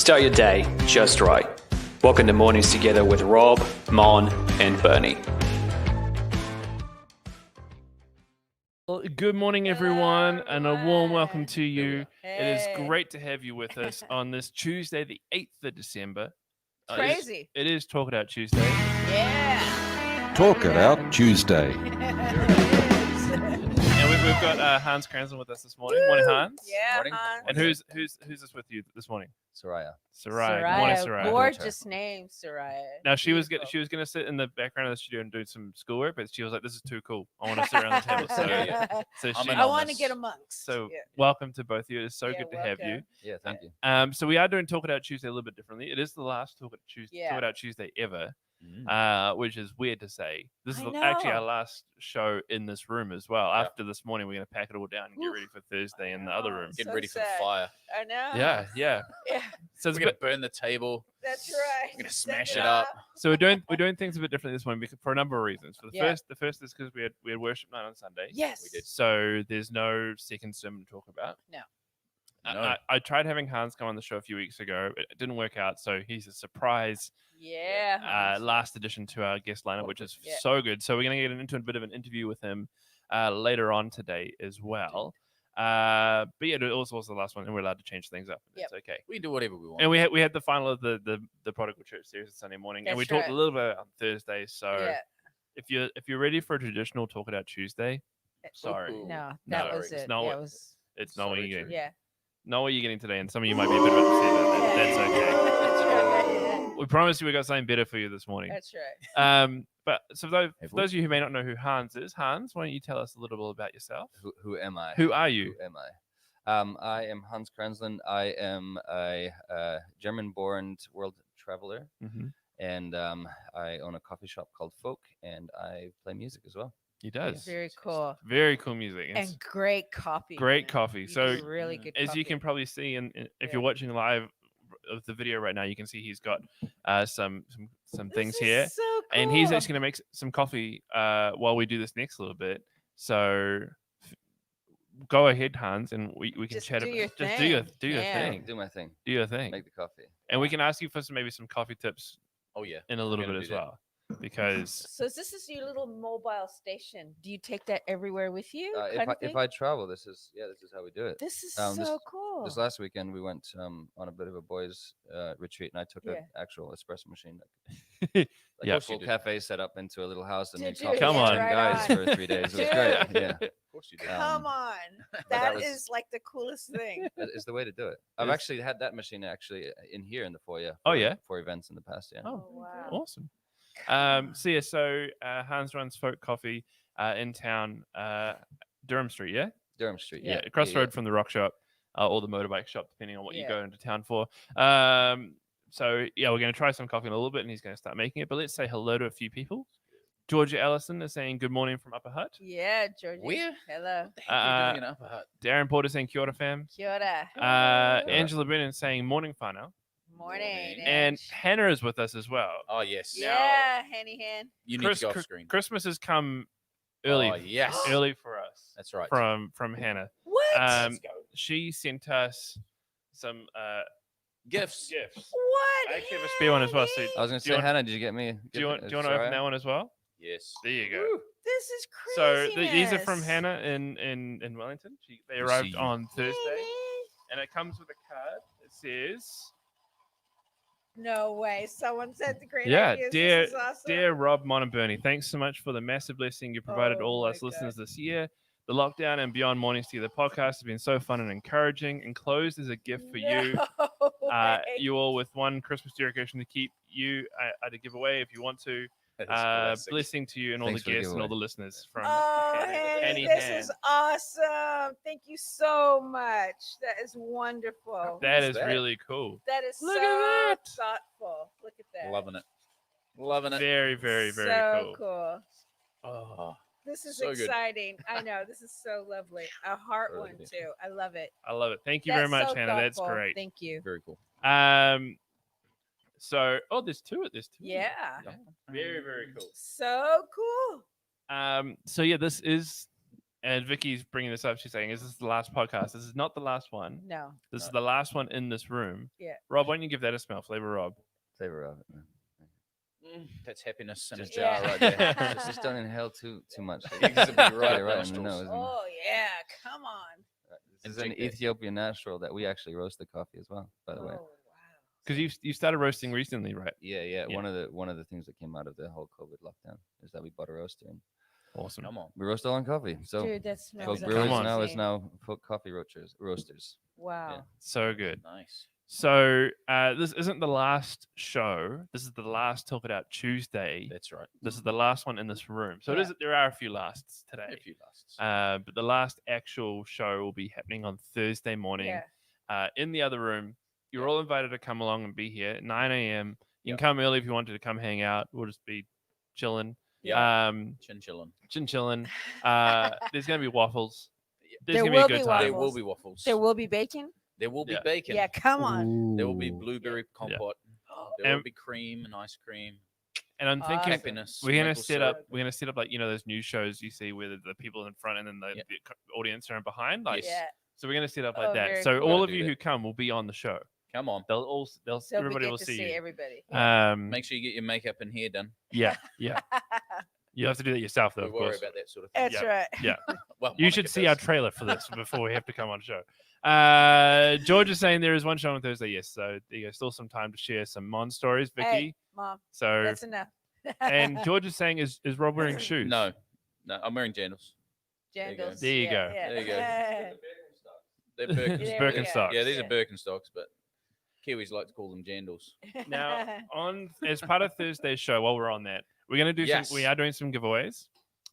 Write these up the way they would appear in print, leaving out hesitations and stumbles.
Start your day just right. Welcome to Mornings Together with Rob, Mon, and Bernie. Well, good morning, everyone, and a warm welcome to you. It is great to have you with us on this Tuesday, the 8th of December. Crazy. It is Talk It Out Tuesday. Yeah. Talk It Out Tuesday. And we've got Hans Kraenzlin with us this morning. Woo! Morning, Hans. Yeah. Morning. And who's this with you this morning? Soraya. Soraya. Good morning, Soraya. Gorgeous name, Soraya. Now she was Beautiful. gonna sit in the background of the studio and do some schoolwork, but she was like, "This is too cool. I want to sit around the table." So I'm she. in I on want to this. get amongst. So yeah. welcome to both of you. It's so Yeah, good to have you. welcome. Yeah, thank you. So we are doing Talk It Out Tuesday a little bit differently. It is the last Talk Yeah. It Out Tuesday ever, Mm. which is weird to say. This is I actually know. our last show in this room as well. Yeah. After this morning, we're going to pack it all down and get Oof. ready for Thursday in the other room. Getting So ready for sad. the fire. I know. Yeah. Yeah, So it's We're a bit, gonna burn the table. that's right. We're gonna Send smash it up. so we're doing things a bit differently this morning for a number of reasons. For the first is because we had worship night on Sunday. Yes. We did. So there's no second sermon to talk about. No. No. I tried having Hans come on the show a few weeks ago. It didn't work out, so he's a surprise Yeah. last addition to our guest lineup, which is Yeah. so good. So we're going to get into a bit of an interview with him later on today as well. But yeah, it also was the last one, and we're allowed to change things up. And Yep. It's okay. We can do whatever we want. And we had the final of the Prodigal Church series on Sunday morning, and we That's talked right. a little bit on Thursday. So Yeah. if you're ready for a traditional Talk It Out Tuesday, sorry, Ooh. No, No, that was it's it. not Yeah, what- it was. it's not what Sorry, you're getting. Yeah. Not what you're getting today, and some of you might be a bit upset about that. That's okay. That's right. We promise you we got something better for you this morning. That's right. But so for those of you who may not know who Hans is, Hans, why don't you tell us a little bit about yourself? Who am I? Who are you? Who am I? I am Hans Kraenzlin. I am a German-born world traveler, Mm-hmm. and I own a coffee shop called Folk, and I play music as well. He does. Very cool. Very cool music. It's And great coffee. great man. coffee. You So do really good as coffee. you can probably see, if Yeah. you're watching live of the video right now, you can see he's got some things This here, is so cool. and he's actually going to make some coffee while we do this next little bit. So go ahead, Hans, and we can Just chat do about your just do thing. your Yeah. thing. Do my thing. Do your thing. Make the coffee. And we can ask you for maybe some coffee tips Oh yeah. in a little gonna bit as do that. well, because So this is your little mobile station. Do you take that everywhere with you? If I travel, this is how we do it. This is this- so cool. This last weekend we went on a bit of a boys retreat, and I took Yeah. an actual espresso machine, Yeah. like a full cafe set up into a little house, and Did made you? coffee Come for on. some Right guys on. for 3 days. It was Dude. great. Yeah, of course you Come on. that That was- is like the coolest thing. It's the way to do it. I've It's- actually had that machine in here in the foyer. Oh, for- yeah? for events in the past. Yeah. Oh, wow. awesome. Come on. So Hans runs Folk Coffee in town, Durham Street, yeah? Durham Street. Yeah, Yeah, across the yeah, road from the rock shop or the motorbike shop, depending on what you Yeah. go into town for. So yeah, we're going to try some coffee in a little bit, and he's going to start making it. But let's say hello to a few people. Georgia Ellison is saying good morning from Upper Hut. Yeah, Georgie. Where? Hello. What the heck are you doing in Upper Hut? Darren Porter saying kia ora, fam. Kia ora. Angela Brennan saying morning whanau. Morning. And Ange. Hannah is with us as well. Oh yes. Yeah, Henny Hen. You need to go off screen. Christmas has come early. Oh yes. Early for us. That's right. From Hannah. What? Let's go. She sent us some Gifts. gifts. What? I actually have a spare one as well, so Henny? I was gonna Do you say, want- Hannah, did you get me? Do you want to open that one as well? Yes. There you go. Woo, this is So crazy. these are from Hannah in Wellington. They arrived see. on Thursday, and it comes with a card. It says, No way. Someone said the great "Yeah, ideas. dear, This is awesome. dear Rob, Mon, and Bernie, thanks so much for the massive blessing you provided Oh all my us listeners this year. The lockdown and beyond Mornings Together podcast has been so fun and encouraging. Enclosed is a gift for you. No way. You all with one Christmas decoration to keep you to give away if you want to. That is classic. Blessing to you and all Thanks the for the guests and all the giveaway. listeners from Oh, Henny Henny, this Han. is awesome. Thank you so much. That is wonderful. That Who's is that? really cool. That is Look so at that. thoughtful. Look at that. Loving it. Loving it. Very, very, very so cool. Oh, This is So good. exciting. I know. This is so lovely. A heart Really one good. too. I love it. I love it. Thank you very That's much, so Hannah. That's thoughtful. great. Thank you. very cool. So, there's two. There's two. Yeah. Very, very cool. So cool. So yeah, this is And Vicky's bringing this up. She's saying, "Is this the last podcast?" This is not the last one. No. This is the last one in this room. Yeah. Rob, why don't you give that a smell? Flavor Rob. Flavor of it. That's happiness in a Just- jar right there. Just don't inhale too much. Because it'll be right right in the nostrils. nose. Oh yeah, come on. This is And an drink that. Ethiopian natural that we actually roast the coffee as well, by the way. Oh wow. Because you started roasting recently, right? Yeah. Yeah. One of the things that came out of the whole COVID lockdown is that we bought a roaster and Awesome. Come on. we roast our own coffee. So Dude, that smells folk brewers on. now is amazing. now folk coffee roasters. Wow. So good. Nice. So this isn't the last show. This is the last Talk It Out Tuesday. That's right. This is the last one in this room. So Yeah. there are a few lasts today. A few lasts. But the last actual show will be happening on Thursday morning Yeah. in the other room. You're all invited to come along and be here at 9 a.m. You Yep. can come early if you wanted to come hang out. We'll just be chilling. Yeah. Chin Chin chillin'. chilling. There's going to be waffles. There's There going to will be a be good time. There will Waffles. be waffles. There will be bacon. There will be Yeah. bacon. Yeah, come on. There will be blueberry compote. There And- will be cream and ice cream. And I'm thinking Happiness. we're gonna maple set up. syrup. We're gonna set up like those news shows you see where the people in front and then the, Yep. the audience are in behind. Like, Yes. Yeah. so we're gonna set up like Oh, that. very So cool. all Gotta of do you that. who come will be on the show. Come on. They'll So everybody we will get to see see you. everybody. Make sure you get your makeup and hair done. Yeah, yeah. You have to do that yourself, though. We Of worry course. about that sort of thing. That's Yeah. right. Yeah. Well, You Monica should see our does. trailer for this before we have to come on show. George is saying there is one show on Thursday. Yes, so there you go. Still some time to share some Mon stories, Vicky. Hey, Mom, So that's enough. and George is saying, is Rob wearing shoes? No, I'm wearing jandals. Jandals. There you yeah, go. Yeah. There you go. There They're we Birkenstocks. go. Yeah, these are Birkenstocks, but Kiwis like to call them jandals. Now, as part of Thursday's show, while we're on that, we're going to do Yes. we are doing some giveaways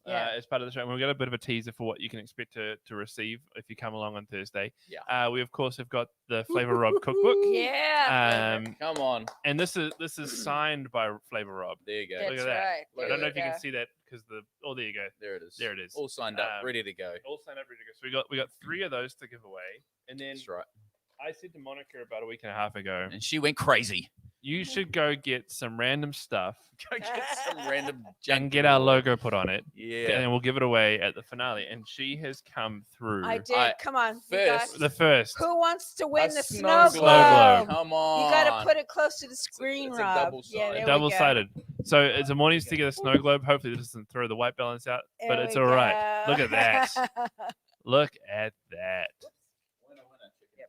Yeah. as part of the show. And we've got a bit of a teaser for what you can expect to receive if you come along on Thursday. Yeah. We of course have got the Flavor Rob cookbook. Yeah. Come on. And this is signed by Flavor Rob. There you go. That's look at that. right. I don't know if you go. can see that because there you go. There it is. There it is. All signed up, ready to go. All signed up, ready to go. So we got 3 of those to give away. And then That's right. I said to Monica about a week and a half ago, And she went crazy. you should go get some random stuff Go get some random junk. and get our logo put on it. Yeah. And we'll give it away at the finale. And she has come through I did. I- Come on. you got- first- the first. Who wants to win A the snow snow globe. globe? Come on. You got to put it close to the screen, it's a Rob. double-sided. Yeah, there we go. Double-sided. So it's a mornings together snow globe. Hopefully this doesn't throw the white balance out, but There it's we all right. go. Look at that. Look at that.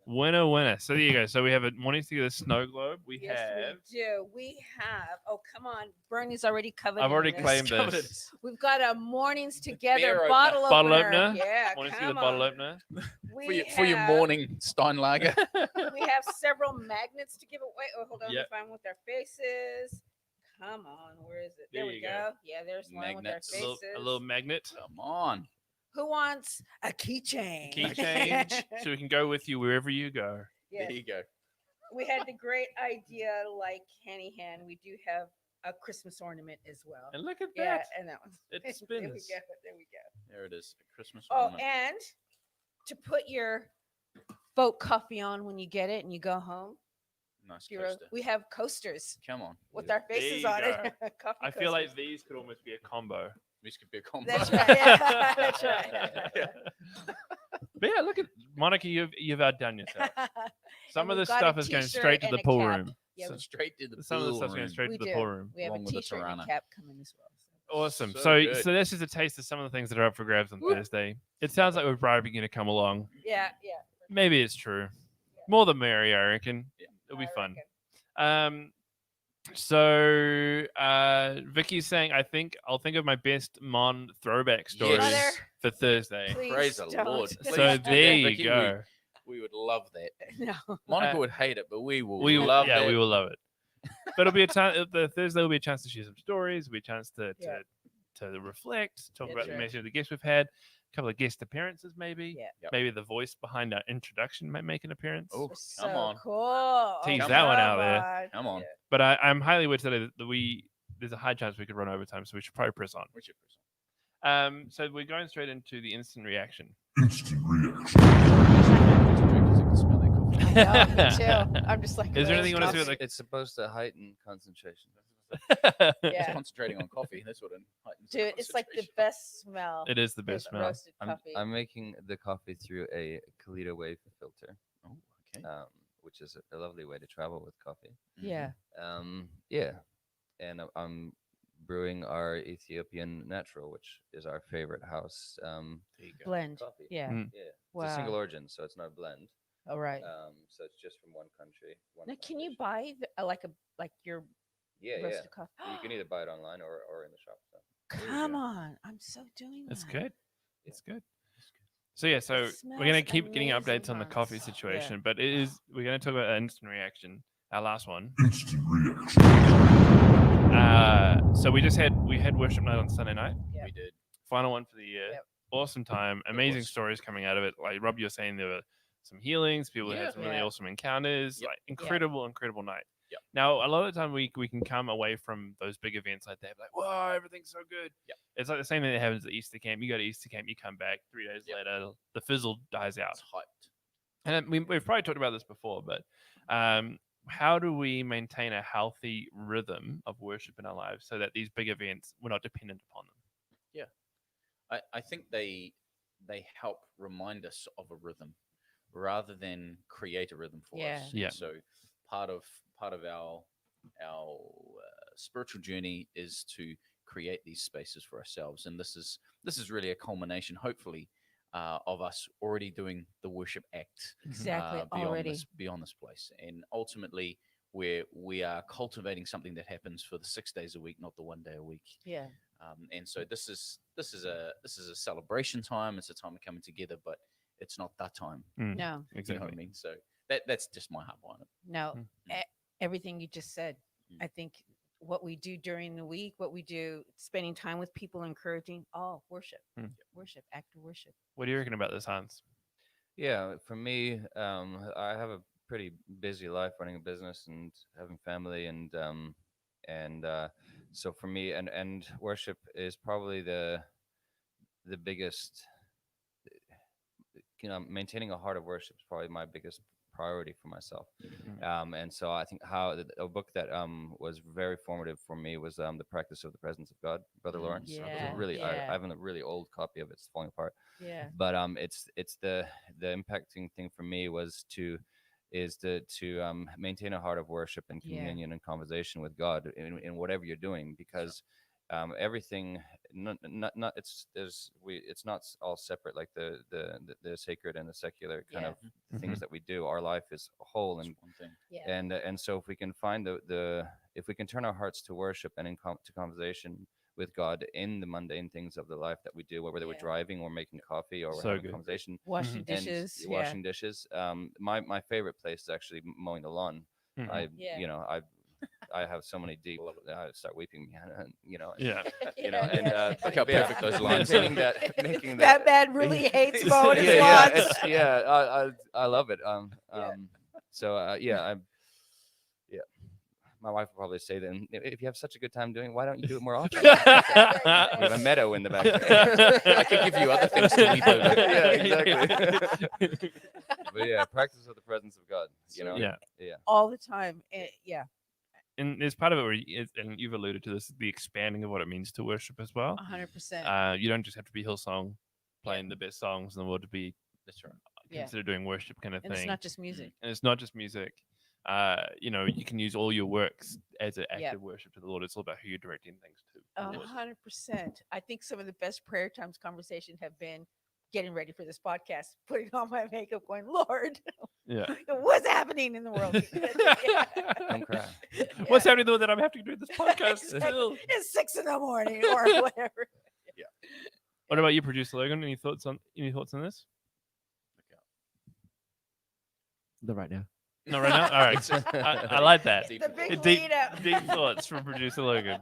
Winner. So there you go. So we have a mornings together snow globe. We Yes, have. we do. We have. Oh, come on. Bernie's already covered. I've in already this. claimed Covered this. We've got a mornings together Beer opener. bottle Bottle opener. opener? Yeah, Mornings come together bottle on. opener. We For your have- morning Steinlager. We have several magnets to give away. Oh, hold on. Yep. Find with our faces. Come on. Where is it? There There we you go. go. Yeah, there's one with our Magnets. faces. A little magnet. Come on. Who wants a keychain? Keychain. So we can go with you wherever you go. Yeah. There you go. We had the great idea, like Hanny Han. We do have a Christmas ornament as well. And look at Yeah, that. and that one. It There we spins. go. There we go. There it is. A Christmas Oh, ornament. and to put your folk coffee on when you get it and you go home, Nice Hero, coaster. we have coasters Come on. with our There faces you on it. go. Coffee I feel like coasters. these could almost be a combo. This could be a combo. That's right. Yeah, that's right. But yeah, look at Monica. You've outdone yourself. Some And of we've this got a stuff is going t-shirt straight to and the a pool cap. room. Yeah, So straight to the Some of the pool stuff's going room. straight we to the do. pool room. We have a along with the t-shirt and a Tirana. cap coming as well. Awesome. So So good. that's just a taste of some of the things that are up for grabs on Thursday. It sounds like we're probably going to come along. Yeah, yeah. Maybe it's true. More the merrier, I reckon. Yeah. It'll be I fun. reckon. So Vicky's saying, I'll think of my best Mon throwback stories Mother, for Thursday. please Praise the don't. Lord. So Please do there that, you Vicky. go. We would love that. No. Monica Uh, would hate it, but we will We will, love yeah, that. we will love it. But it'll be a time. The Thursday will be a chance to share some stories. It'll be a chance to Yeah. to reflect, talk That's about the right. message of the guests we've had, a couple of guest appearances, maybe. Yeah. Yep. Maybe the voice behind our introduction might make an appearance. Oh, So come on. cool. Tease Oh, that one out come there. on. Come on. Yeah. But I'm highly aware today that there's a high chance we could run overtime, so we should probably press on. What's your person? So we're going straight into the instant reaction. I know, me too. I'm just like. Is there anything "Where's you want to say my-" about It's supposed to heighten concentration. Just Yeah. concentrating on coffee. That's what it heightens the Dude, it's like the concentration. best smell. It is the is best smell. roasted I'm, coffee. I'm making the coffee through a Kalita wave filter, Oh, okay. which is a lovely way to travel with coffee. Yeah. Yeah, and I'm brewing our Ethiopian natural, which is our favorite house There you go. Blend. coffee. Yeah. Mm. Yeah, it's a single Wow. origin, so it's not a blend. All right. So it's just from one country. One Now, can you plantation. buy like your Yeah, yeah. roasted coffee? You can either buy it online or in the shop. So. There you Come go. on. I'm so doing That's that. good. It's good. So yeah, so we're gonna smells keep getting amazing, updates on the coffee Hans. Yeah. situation, but we're gonna talk about instant reaction. Our last one. So we had worship night on Sunday night. Yep. We did. Final one for the year. Yep. Awesome time. Amazing was. stories coming out of it. Like Rob, you're saying there were some healings. People Yeah. had some really Yeah. awesome encounters. Yep. Like incredible night. Yep. Now a lot of the time we can come away from those big events like that, like, whoa, everything's so good. Yep. It's like the same thing that happens at Easter camp. You go to Easter camp, you come back 3 days Yep. later, the fizzle dies out. It's hyped. And we've probably talked about this before, but how do we maintain a healthy rhythm of worship in our lives so that these big events, we're not dependent upon them? I think they help remind us of a rhythm rather than create a rhythm for Yeah. us. Yeah. So part of our spiritual journey is to create these spaces for ourselves, and this is really a culmination, hopefully, of us already doing the worship act Exactly. beyond Already. beyond this place, and ultimately where we are cultivating something that happens for the 6 days a week, not the 1 day a week. Yeah. And so this is a celebration time. It's a time of coming together, but it's not that time. Mm, No. You know exactly. what I mean? So that's just my heart on it. No. Mm. Everything you just said. Mm. I think what we do during the week, what we do, spending time with people, encouraging, worship, Mm. worship, act of worship. What do you reckon about this, Hans? Yeah, for me, I have a pretty busy life running a business and having family, and so for me, and worship is probably the biggest. Maintaining a heart of worship is probably my biggest priority for myself. And so I think a book that was very formative for me was The Practice of the Presence of God, Brother Lawrence. It was Yeah, really, yeah. I have a really old copy of it. It's falling apart. Yeah. But it's the impacting thing for me is to maintain a heart of worship and Yeah. communion and conversation with God in whatever you're doing, because everything it's not all separate, like the sacred and the secular kind Yeah. of things that we do. Our life is a whole, That's and one thing. Yeah. and so if we can find if we can turn our hearts to worship and to conversation with God in the mundane things of the life that we do, whether we're Yeah. driving or making coffee or we're So having good. a conversation Washing Mhm. dishes. and washing dishes. My favorite place is actually mowing the lawn. Mhm. Yeah. I have so many deep. I start weeping, Yeah. Yeah. Look how yeah, perfect those lines are. maintaining that, making That man really hates mowing his yeah, lawns. I love it. Yeah. So my wife will probably say then, if you have such a good time doing it, why don't you do it more often? We have a meadow in the back there. I could give you other things to weep over. Yeah, exactly. But yeah, practice of the presence of God. Yeah. Yeah. All the time. Yeah. And there's part of it where, and you've alluded to this, the expanding of what it means to worship as well. 100%. You don't just have to be Hillsong playing the best songs in the world to be That's right. Yeah. considered doing worship kind of And thing. it's not just music. And it's not just music. You can use all your works as an act Yep. of worship to the Lord. It's all about who you're directing things to. the Lord. 100%. I think some of the best prayer times conversation have been getting ready for this podcast, putting on my makeup, going, Lord, Yeah. what's happening in the world? Don't cry. What's happening though that I'm having to do this podcast Exactly. still? It's 6 a.m. or whatever. What about you, producer Logan? Any thoughts on this? The right now. No, right now. All right. I like that. The big Deep, lead up. deep thoughts from producer Logan.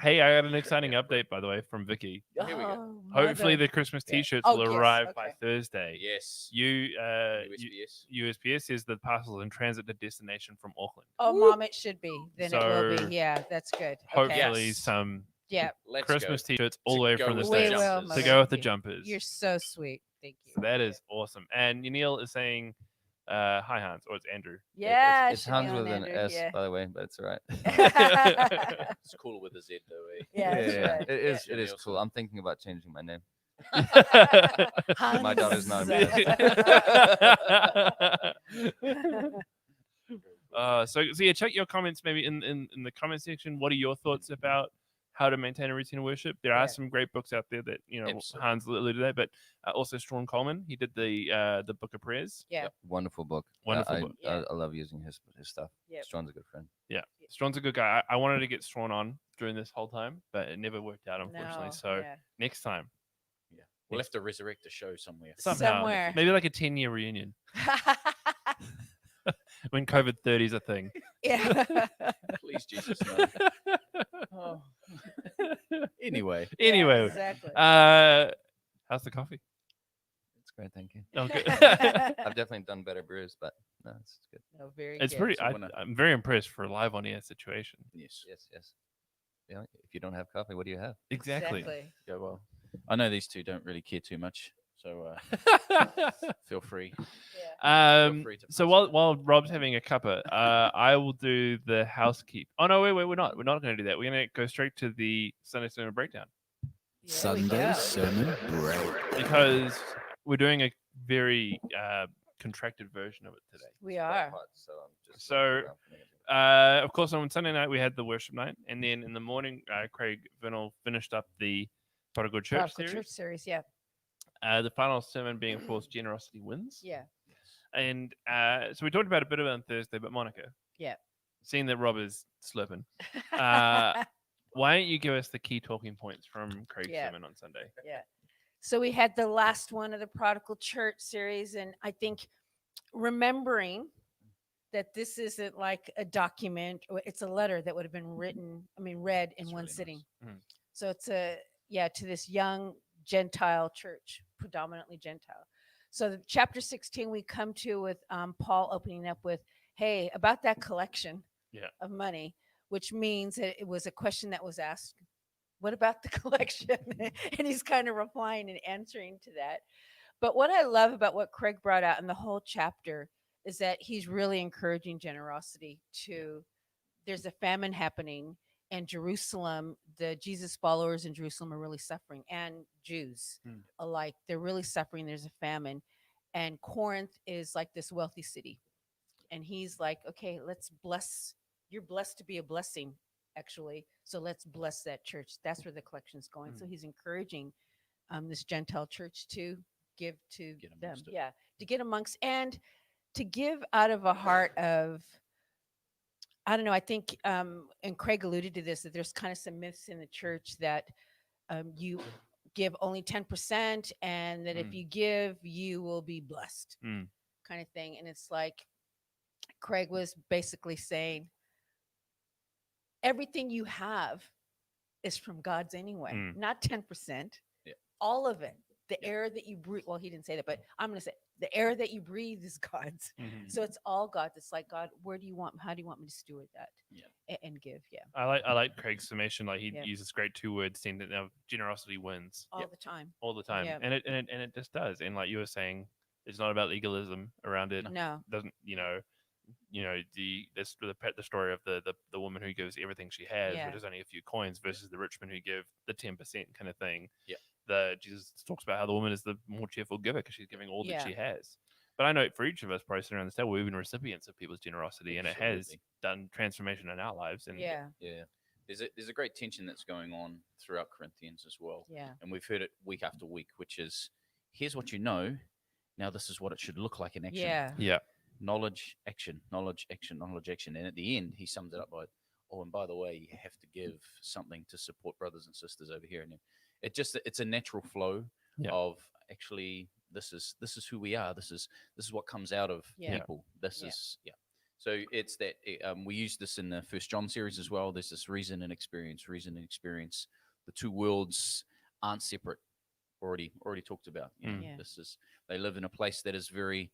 Hey, I got an exciting update, by the way, from Vicky. Here we go. Hopefully, mother. the Christmas Yeah. T-shirts Oh, will yes, arrive okay. by Thursday. Yes. USPS USPS. says the parcels in transit to destination from Auckland. Oh, Mom, it should be. Then it will So, be. Yeah, that's good. Okay. Hopefully, Yes. some Yeah, Let's Christmas go. T-shirts all To the way go from the with we States will. jumpers. Mother. to go with the You- jumpers. You're so sweet. Thank you. So that is awesome. And Neil is saying Hi Hans, or it's Andrew. Yeah, It's should be Hans on with an Andrew, S, yeah. by the way, but it's all right. It's cooler with a Z though, eh? Yeah, that's right. It is. Jimmy It is also. cool. I'm thinking about changing my name. Hans. My daughter's not So yeah, check your comments maybe in the comment section. What are your thoughts about how to maintain a routine of worship? There Yeah. are some great books out there that Absolutely. Hans alluded to that, but also Strawn Coleman. He did the Book of Prayers. Yeah. Wonderful book. Wonderful book. Yeah. I love using his stuff. Yep. Strawn's a good friend. Yeah, Strawn's a good guy. I wanted to get Strawn on during this whole time, but it never worked out, unfortunately. No, So yeah. next time, Yeah. We'll have to resurrect a show somewhere. somehow, Somewhere. maybe like a 10-year reunion when COVID 30 is a thing. Yeah. Please, Jesus, no. Oh. Anyway, Anyway, exactly. how's the coffee? It's great. Thank you. Okay. I've definitely done better brews, but no, it's good. No, very It's good. pretty. So I'm very impressed for a live on air situation. yes. Yes. Yeah. If you don't have coffee, what do you have? Exactly. Yeah, well, I know these two don't really care too much, so feel free. Yeah. Feel free to So pass while Rob's having a cuppa, I will do the housekeep. Oh no, wait, we're not. We're not going to do that. We're going to go straight to the Sunday sermon breakdown There we go. sermon break. because we're doing a very contracted version of it today. We Quite are. hot, so I'm just So, looking around for anything. Of course, on Sunday night we had the worship night, and then in the morning, Craig Vinnell finished up the Prodigal Church Prodigal series. Church series. Yeah. The final sermon being, of course, Generosity Wins. Yeah. And so we talked about a bit of it on Thursday, but Monica. Yeah. Seeing that Rob is slurping, why don't you give us the key talking points from Craig's Yeah. sermon on Sunday? Yeah. So we had the last one of the Prodigal Church series, and I think remembering that this isn't like a document, or it's a letter that would have been read in That's one really sitting. nice. Mhm. So it's to this young Gentile church, predominantly Gentile. So the chapter 16 we come to with Paul opening up with, hey, about that collection of money, which means that it was a question that was asked, what about the collection? And he's kind of replying and answering to that. But what I love about what Craig brought out in the whole chapter is that he's really encouraging generosity to, there's a famine happening, and Jerusalem, the Jesus followers in Jerusalem are really suffering, and Jews alike. They're really suffering. There's a famine. And Corinth is like this wealthy city. And he's like, okay, let's bless. You're blessed to be a blessing, actually. So let's bless that church. That's where the collection's going. So he's encouraging this Gentile church to give to Get them. amongst it. Yeah, to get amongst and to give out of a heart of, I don't know, I think, and Craig alluded to this, that there's kind of some myths in the church that you give only 10% and that if you give, you will be blessed, kind of thing. And it's like Craig was basically saying, everything you have is from God's anyway, not 10%, all of it. The air that you breathe, well, he didn't say that, but I'm going to say the air that you breathe is God's. So it's all God's. It's like, God, how do you want me to steward that and give? Yeah. I like Craig's summation. Like he Yeah. uses great 2 words saying that now generosity wins All the time. all the time. Yeah. And it just does. And like you were saying, it's not about legalism around it. No. Doesn't, the story of the woman who gives everything she has, Yeah. which is only a few coins, versus the rich man who give the 10% kind of thing. Yeah. Jesus talks about how the woman is the more cheerful giver because she's giving all that Yeah. she has. But I know for each of us, probably sitting around this table, we've been recipients of people's generosity, and it has Absolutely. done transformation in our lives. And Yeah. Yeah. There's a great tension that's going on throughout Corinthians as well. Yeah. And we've heard it week after week, which is, here's what you know, now this is what it should look like in action. Yeah. yeah, Knowledge, action, knowledge, action, knowledge, action. And at the end, he sums it up by, oh, and by the way, you have to give something to support brothers and sisters over here. And it's a natural flow Yeah. of actually, this is who we are. This is what comes out of Yeah. people. This Yeah. is, So it's that we use this in the First John series as well. There's this reason and experience. The two worlds aren't separate. Already talked about. Yeah. They live in a place that is very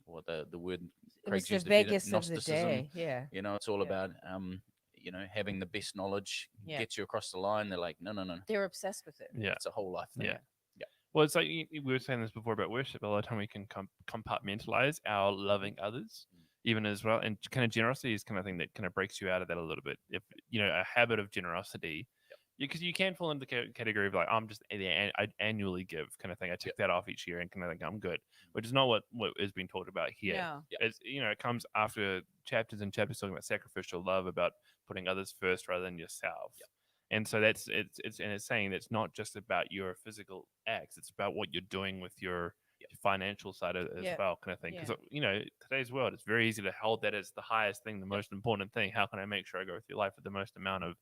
what the word It was Craig's the used to be, Vegas of the Gnosticism. day. Yeah. It's all Yeah. about having the best knowledge Yeah. gets you across the line. They're like, no, They were obsessed with it. yeah. it's a whole life thing. Yeah. Well, it's like we were saying this before about worship. A lot of time we can compartmentalize our loving others, even as well. And kind of generosity is kind of thing that kind of breaks you out of that a little bit. If a habit of generosity, because you can fall into the category of like, I'm just I annually give kind of thing. I tick that off each year and kind of think I'm good, which is not what is being talked about here. No. It's it comes after chapters and chapters talking about sacrificial love, about putting others first rather than yourself. And so it's saying that it's not just about your physical acts; it's about what you're doing with your financial side as well, kind of thing. Because today's world, it's very easy to hold that as the highest thing, the most important thing. How can I make sure I go through life with the most amount of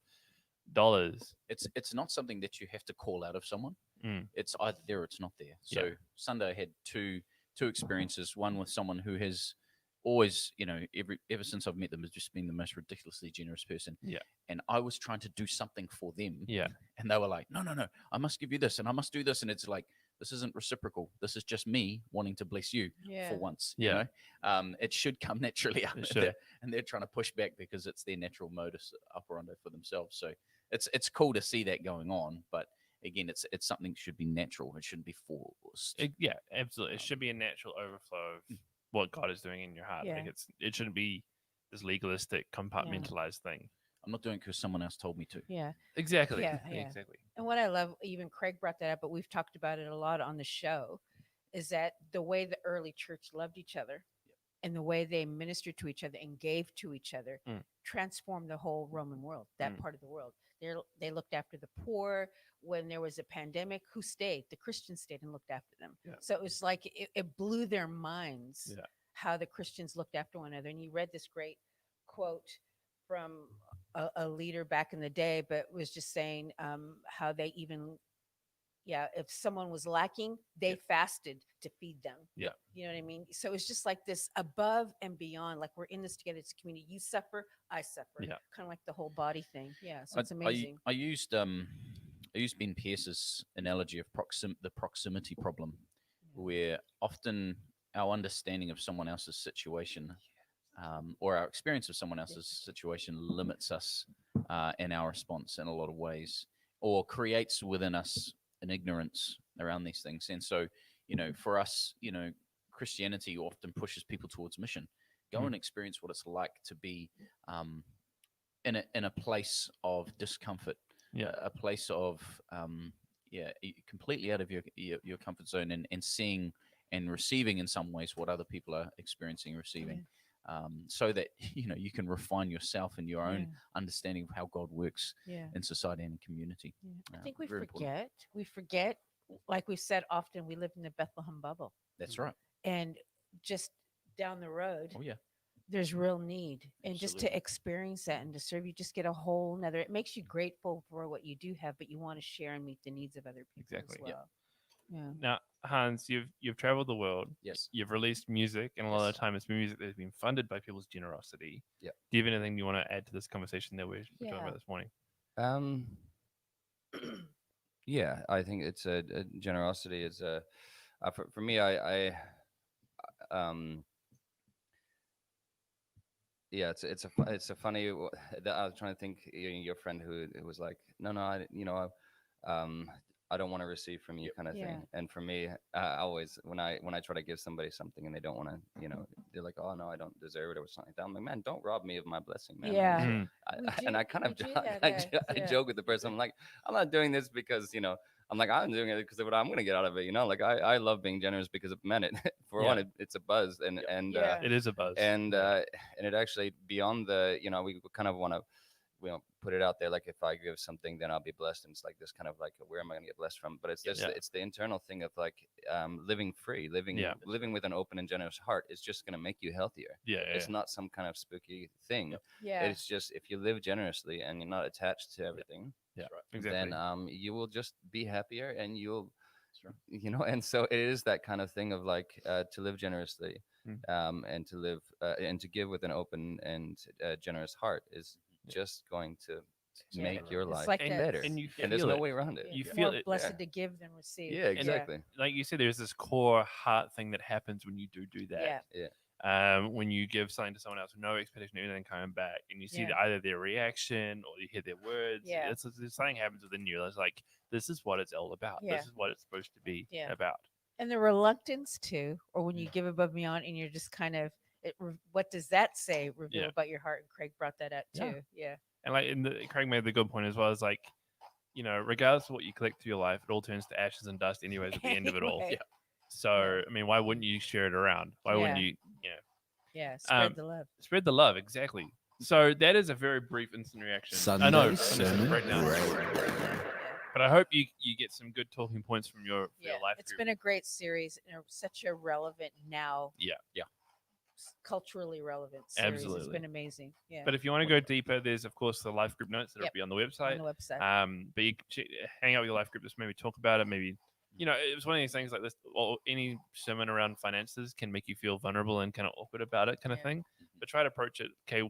dollars? It's not something that you have to call out of someone. Mm. It's either there or it's not there. So Sunday I had two experiences. One with someone who has always, ever since I've met them, has just been the most ridiculously generous person. Yeah. And I was trying to do something for them. Yeah. And they were like, no, I must give you this and I must do this. And it's like, this isn't reciprocal. This is just me wanting to bless you for once. Yeah. It should come naturally out It of should. there. And they're trying to push back because it's their natural modus operandi for themselves. So it's cool to see that going on. But again, it's something that should be natural. It shouldn't be forced. Absolutely. It should be a natural overflow of what God is doing in your heart. Yeah. Like it shouldn't be this legalistic, compartmentalized thing. I'm not doing it because someone else told me to. Yeah. Exactly. Yeah. Exactly. And what I love, even Craig brought that up, but we've talked about it a lot on the show, is that the way the early church loved each other and the way they ministered to each other and gave to each other transformed the whole Roman world, that part of the world. They looked after the poor. When there was a pandemic, who stayed? The Christians stayed and looked after them. Yeah. So it was like it blew their minds how the Christians looked after one another. And you read this great quote from a leader back in the day, but was just saying how they even, if someone was lacking, they fasted to feed them. Yeah. You know what I mean? So it's just like this above and beyond, like we're in this together. It's a community. You suffer, I suffer. Yeah. Kind of like the whole body thing. Yeah. So it's amazing. I used Ben Pierce's analogy of the proximity problem, where often our understanding of someone else's situation or our experience of someone else's situation limits us in our response in a lot of ways, or creates within us an ignorance around these things. And so, for us, Christianity often pushes people towards mission. Go and experience what it's like to be in a place of discomfort, a place of completely out of your comfort zone, and seeing and receiving in some ways what other people are experiencing and receiving. So that you can refine yourself and your own understanding of how God works in society and in community. I think we very forget. important. We forget, like we've said often, we live in the Bethlehem bubble. That's right. And just down the road, Oh yeah. there's real need. And just to Absolutely. experience that and to serve, you just get a whole nother. It makes you grateful for what you do have, but you want to share and meet the needs of other people Exactly, as well. Yeah. Now, Hans, you've traveled the world. Yes. You've released music, and a lot of Yes. the time it's been music that's been funded by people's generosity. Yeah. Do you have anything you want to add to this conversation that we're talking about this morning? Yeah, I think it's a generosity is a for me. Yeah, it's a funny. That I was trying to think. Your friend who was like, no, I don't want to receive from you, kind of Yeah. thing. And for me, I always when I try to give somebody something and they don't want to, they're like, oh no, I don't deserve it or something like that. I'm like, man, don't rob me of my blessing, man. Yeah. Mhm. And I kind of we do that, I yeah. joke with the person. I'm like, I'm not doing this because I'm like, I'm doing it because of what I'm gonna get out of it. Like I love being generous because man, for Yeah. one, it's a buzz and Yeah. It is a buzz. and it actually beyond the we kind of want to put it out there, like if I give something then I'll be blessed, and it's like this kind of like where am I going to get blessed from, but it's just it's the internal thing of like living free, living with an open and generous heart is just going to make you healthier. It's not some kind of spooky thing. Yeah. It's just if you live generously and you're not attached to everything, Exactly. then you will just be happier, and you'll and so it is that kind of thing of like to live generously and to live and to give with an open and generous heart is just going to make your It's life like that. better, And you and there's feel no it. way around it. Yeah. You More feel it, blessed yeah. to give than receive. Yeah, exactly. Like you said, there's this core heart thing that happens when you do that. Yeah. when you give something to someone else with no expectation of anything coming back, and you see Yeah. either their reaction or you hear their words, Yeah. it's something happens within you. It's like, this is what it's all about. Yeah. This is what it's supposed to be Yeah. about. And the reluctance to, or when you give above and beyond, and you're just kind of, what does that say reveal Yeah. about your heart? And Craig brought that up too. Yeah. And like, Craig made the good point as well. Is like, regardless of what you collect through your life, it all turns to ashes and dust anyways at the end of it all. Anyway. So, I mean, why wouldn't you share it around? Why wouldn't you, Yeah. Spread the love. spread the love? Exactly. So that is a very brief instant reaction. I know. Sunday Breakdown. But I hope you get some good talking points from your life It's group. been a great series and such a relevant now. Yeah. Culturally relevant series. It's Absolutely. been amazing. Yeah. But if you want to go deeper, there's of course the life group notes that'll be on the website. On the website. But you can hang out with your life group, just maybe talk about it. Maybe it was one of these things like this. Or any sermon around finances can make you feel vulnerable and kind of awkward about it, kind of thing. But try to approach it. Okay,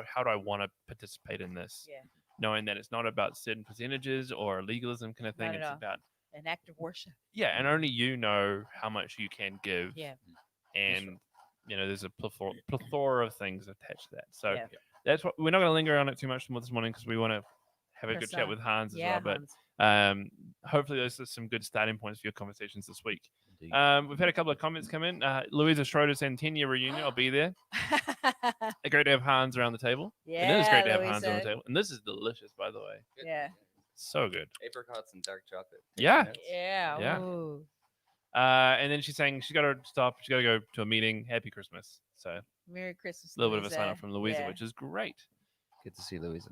how do I want to participate in this? Yeah. Knowing that it's not about certain percentages or legalism kind of thing. Not at It's all. about An act of worship. and only you know how much you can give. Yeah. And there's a plethora of things attached to that. So Yeah. that's what we're not going to linger on it too much more this morning because we want to have a good Press chat on. with Hans as Yeah, well. But Hans. hopefully those are some good starting points for your conversations this week. Indeed. We've had a couple of comments come in. Louisa Schroeder saying 10-year reunion. I'll be there. Great to have Hans around the table. Yeah, It is great to have Hans on the Louisa. table. And this is delicious, by the way. Yeah. So good. Apricots and dark chocolate. Yeah. Yeah. Yeah. Ooh. And then she's saying she's got to stop. She's got to go to a meeting. Happy Christmas. So Merry Christmas. a little bit of a sign Louisa. off from Louisa, Yeah. which is great. Good to see Louisa.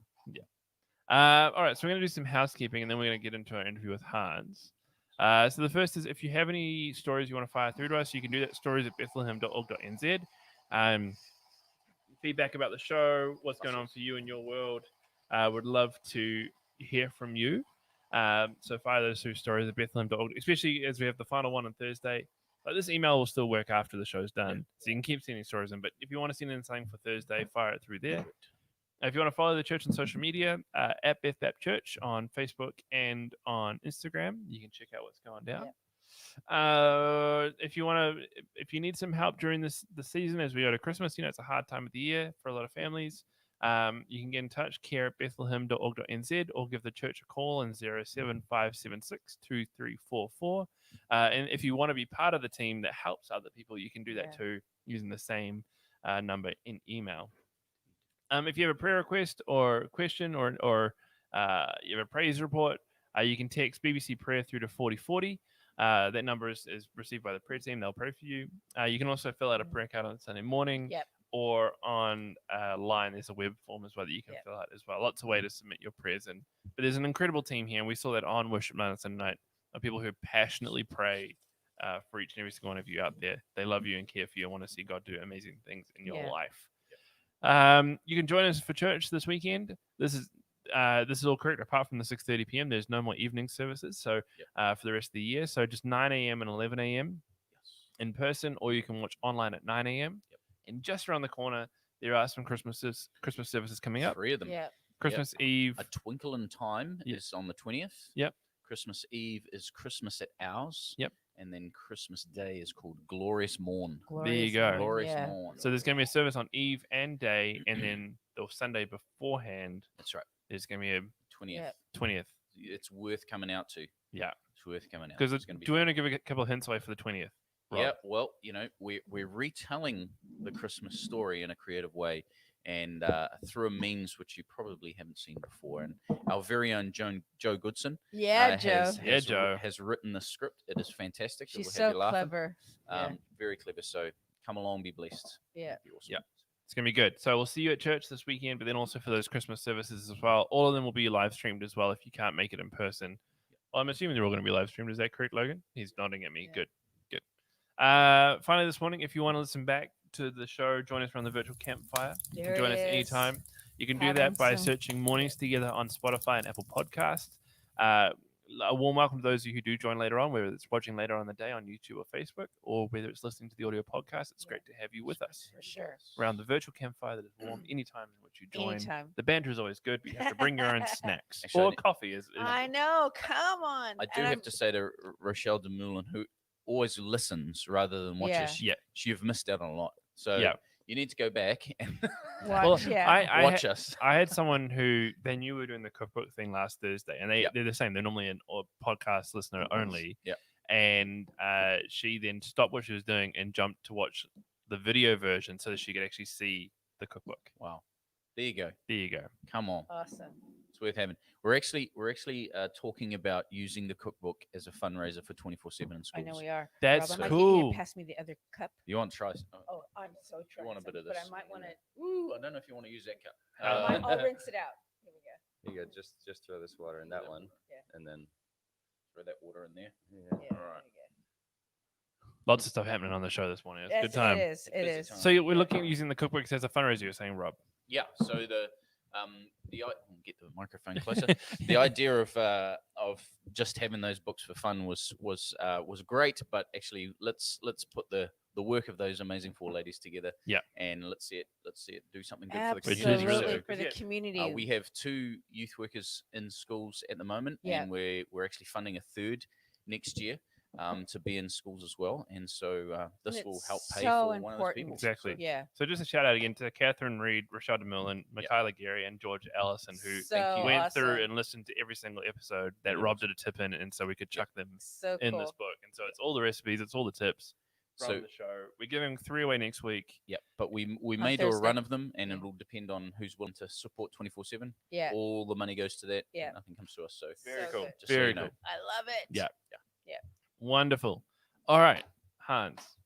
All right, so we're going to do some housekeeping, and then we're going to get into our interview with Hans. So the first is, if you have any stories you want to fire through to us, you can do that, stories@bethlehem.org.nz. Feedback about the show, what's going on for you in your world. Would love to hear from you. So fire those through stories@bethlehem.org, especially as we have the final one on Thursday. Like, this email will still work after the show's done, so you can keep sending stories in. But if you want to send in something for Thursday, fire it through there. If you want to follow the church on social media, at Beth Bap Church on Facebook and on Instagram, you can check out what's going down. If you need some help during the season as we go to Christmas, it's a hard time of the year for a lot of families. You can get in touch, care@bethlehem.org.nz, or give the church a call on 07576-2344. And if you want to be part of the team that helps other people, you can do that too, using the same number in email. If you have a prayer request or question or you have a praise report, you can text BBC Prayer through to 4040. That number is received by the prayer team. They'll pray for you. You can also fill out a prayer card on Sunday morning. Yep. Or on line, there's a web form as well that you can fill out as well. Lots of ways to submit your prayers in. But there's an incredible team here, and we saw that on Worship Night on Sunday night, of people who passionately pray for each and every single one of you out there. They love you and care for you and want to see God do amazing things in your life. You can join us for church this weekend. This is all correct, apart from the 6:30 p.m. There's no more evening services, so for the rest of the year. So just 9 a.m. and 11 a.m. in person, or you can watch online at 9 a.m. And just around the corner, there are some Christmas services coming up. 3 of them. Yeah. Christmas Eve. A Twinkle in Time is on the 20th. Yep. Christmas Eve is Christmas at Ours. Yep. And then Christmas Day is called Glorious Morn. There you go. Glorious Morn. So there's going to be a service on Eve and Day, and then the Sunday beforehand. That's right. There's going to be a 20th. It's worth coming out to. Yeah. It's worth coming out. Because it's going to be. Do we want to give a couple of hints away for the 20th? Rob? Yeah, well, we're retelling the Christmas story in a creative way, and through a means which you probably haven't seen before. And our very own Joe Goodson, Joe. has written the script. It is fantastic. It She's will have so you laughing. clever. Very clever. So come along, be blessed. Yeah. Be awesome. Yeah. It's going to be good. So we'll see you at church this weekend, but then also for those Christmas services as well. All of them will be live streamed as well if you can't make it in person. Well, I'm assuming they're all going to be live streamed. Is that correct, Logan? He's nodding at me. Yeah. Good. Finally, this morning, if you want to listen back to the show, join us around the virtual campfire. You can join us anytime. You can do that by searching Mornings Together on Spotify and Apple Podcasts. A warm welcome to those of you who do join later on, whether it's watching later on in the day on YouTube or Facebook, or whether it's listening to the audio podcast. It's great to have you with us. For sure. Around the virtual campfire that is warm anytime in which you join. Anytime. The banter is always good, but you have to bring your own snacks. Actually, or coffee. I know. Come on. I do have to say to Rochelle DeMoulin, who always listens rather than watches, you've missed out on a lot. So Yeah. you need to go back and Watch, yeah. I watch had- us. I had someone who they knew we were doing the cookbook thing last Thursday, and Yep. they're the same. They're normally a podcast listener only. Yep. And she then stopped what she was doing and jumped to watch the video version so that she could actually see the cookbook. Wow. There you go. There you go. Come on. Awesome. It's worth having. We're actually talking about using the cookbook as a fundraiser for 24/7 in schools. I know we are. That's Rob, I might get you cool. to pass me the other cup. You want to try? Oh, I'm so you trying. want a bit of But this? I might want to. Ooh, I don't know if you want to use that cup. I'll rinse it out. Here we go. You go, just throw this water in that one, Yeah. and then Throw that water in there. yeah. Yeah, All there right. we go. Lots of stuff happening on the show this morning. It's a good Yes, time. It is. It busy is. time. So we're looking at using the cookbooks as a fundraiser. You're saying, Rob? Yeah. So get the microphone closer. The idea of just having those books for fun was great, but actually let's put the work of those amazing four ladies together. Yeah. And let's see it do something good for the Which is community. really Absolutely good. for the Yeah. community. We have 2 youth workers in schools at the moment, Yeah. and we're actually funding a third next year to be in schools as well. And so this And will it's help pay so for one of those people. important. Exactly. Yeah. So just a shout out again to Catherine Reed, Rashad DeMillan, Michaela Gary, and George Allison, who So went through awesome. and listened to every single episode that Yeah. Rob did a tip in, and so we could chuck them So in cool. this book. And so it's all the recipes, it's all the tips from So- the show. We're giving 3 away next week. Yeah, but we On may do a Thursday. run of them, and Yeah. it'll depend on who's willing to support 24/7. Yeah. All the money goes to that. Yeah. Nothing comes to us. So Very So cool. good. just so Very you know. cool. I love it. Yeah. Yeah. Wonderful. All right, Hans.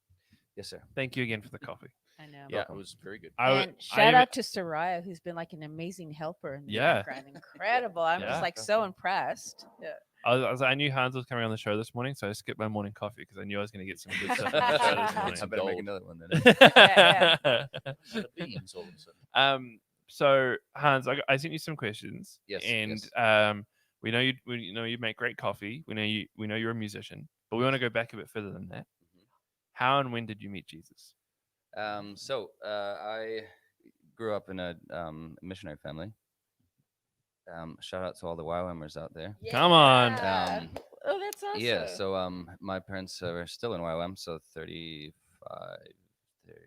Yes, sir. Thank you again for the coffee. I know. Yeah, Welcome. it was very good. And shout out to Soraya, who's been like an amazing helper in the Yeah. background. Incredible. I'm Yeah. just like so impressed. Yeah. I knew Hans was coming on the show this morning, so I skipped my morning coffee because I knew I was going to get some good stuff on the show this morning. I better make gold. another one then. The beans all of a sudden. So Hans, I sent you some questions. Yes, And yes. we know you make great coffee. We know you're a musician, but we want to go back a bit further than that. Mhm. How and when did you meet Jesus? I grew up in a missionary family. Shout out to all the YWAMers out there. Come on. Yeah. Um, Oh, that's awesome. Yeah, so my parents are still in YWAM, so 35, 30,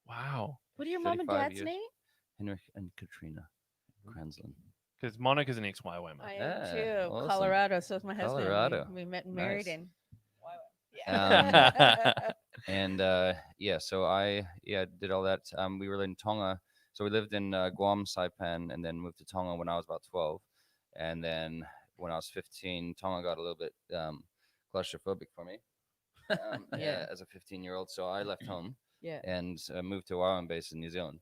Wow. What are your mom and 35 dad's years. name? Henrik and Katrina Kraenzlin. Because Monica's an ex-YWAMer. I am Yeah, too. awesome. Colorado. So is my husband. Colorado. We met and married Nice. in. And yeah, so I did all that. We were in Tonga, so we lived in Guam, Saipan, and then moved to Tonga when I was about 12. And then when I was 15, Tonga got a little bit claustrophobic for me. Yeah. As a 15-year-old, so I left home Yeah. and moved to Warren base in New Zealand,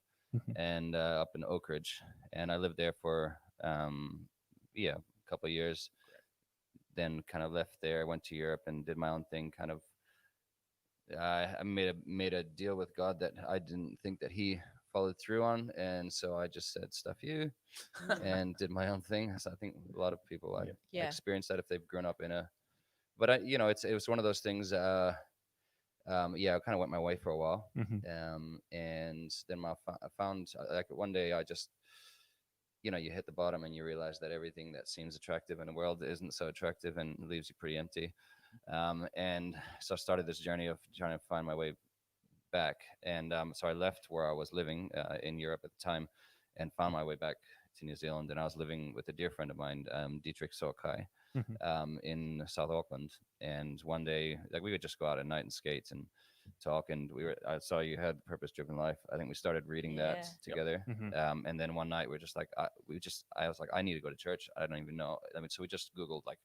and up in Oak Ridge, and I lived there for a couple of years. Then kind of left there, went to Europe, and did my own thing. Kind of, I made a deal with God that I didn't think that He followed through on, and so I just said stuff you, and did my own thing. So I think a lot of people Yeah. experience that if they've grown up in a, but it was one of those things. I kind of went my way for a while, Mhm. and then I found like one day I just, you hit the bottom and you realize that everything that seems attractive in the world isn't so attractive and leaves you pretty empty. And so I started this journey of trying to find my way back. And so I left where I was living in Europe at the time and found my way back to New Zealand. And I was living with a dear friend of mine, Dietrich Sokai, in South Auckland. And one day, like, we would just go out at night and skate and talk. And I saw you had Purpose Driven Life. I think we started reading that Yeah. together. Mhm. And then one night we're just like, I was like, I need to go to church. I don't even know. I mean, so we just Googled like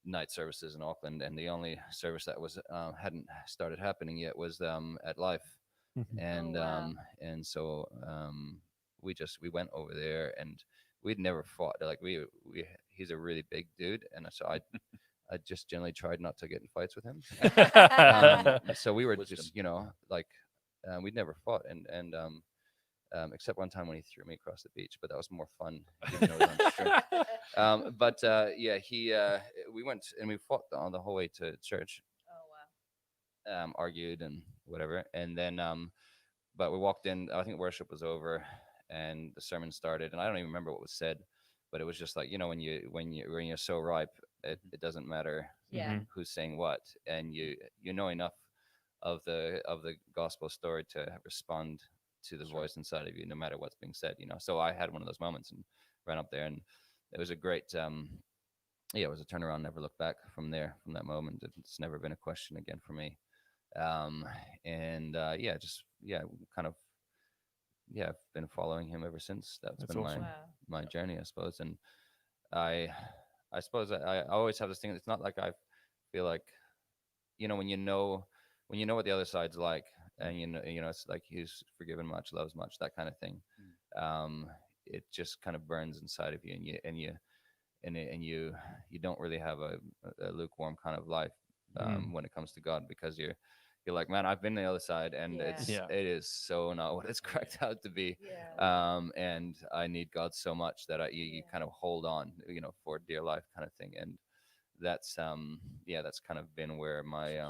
night services in Auckland, and the only service that was hadn't started happening yet was at Life. Mhm. And wow. and so we went over there, and we'd never fought. Like he's a really big dude, and so I just generally tried not to get in fights with him. So we were Wisdom. just we'd never fought, and except one time when he threw me across the beach, but that was more fun. Even though it was untrue. We went and we fought on the whole way to church. Oh wow. Argued and whatever, and then but we walked in. I think worship was over, and the sermon started, and I don't even remember what was said, but it was just like, when you're so ripe, it doesn't matter Yeah. Mhm. who's saying what, and you know enough the gospel story to respond to the voice inside of you, no matter what's being said. So I had one of those moments and ran up there, and it was a great. It was a turnaround. Never looked back from there. From that moment, it's never been a question again for me. Kind of. Yeah, I've been following him ever since. That's been awesome. my journey, I suppose. And I suppose I always have this thing. It's not like I feel like, when you know what the other side's like, and it's like he's forgiven much, loves much, that kind of thing. It just kind of burns inside of you, and you don't really have a lukewarm kind of life when it comes to God, because you're like, man, I've been on the other side, and it is so not what it's cracked out to be. And I need God so much that you kind of hold on, for dear life kind of thing. And that's kind of been where my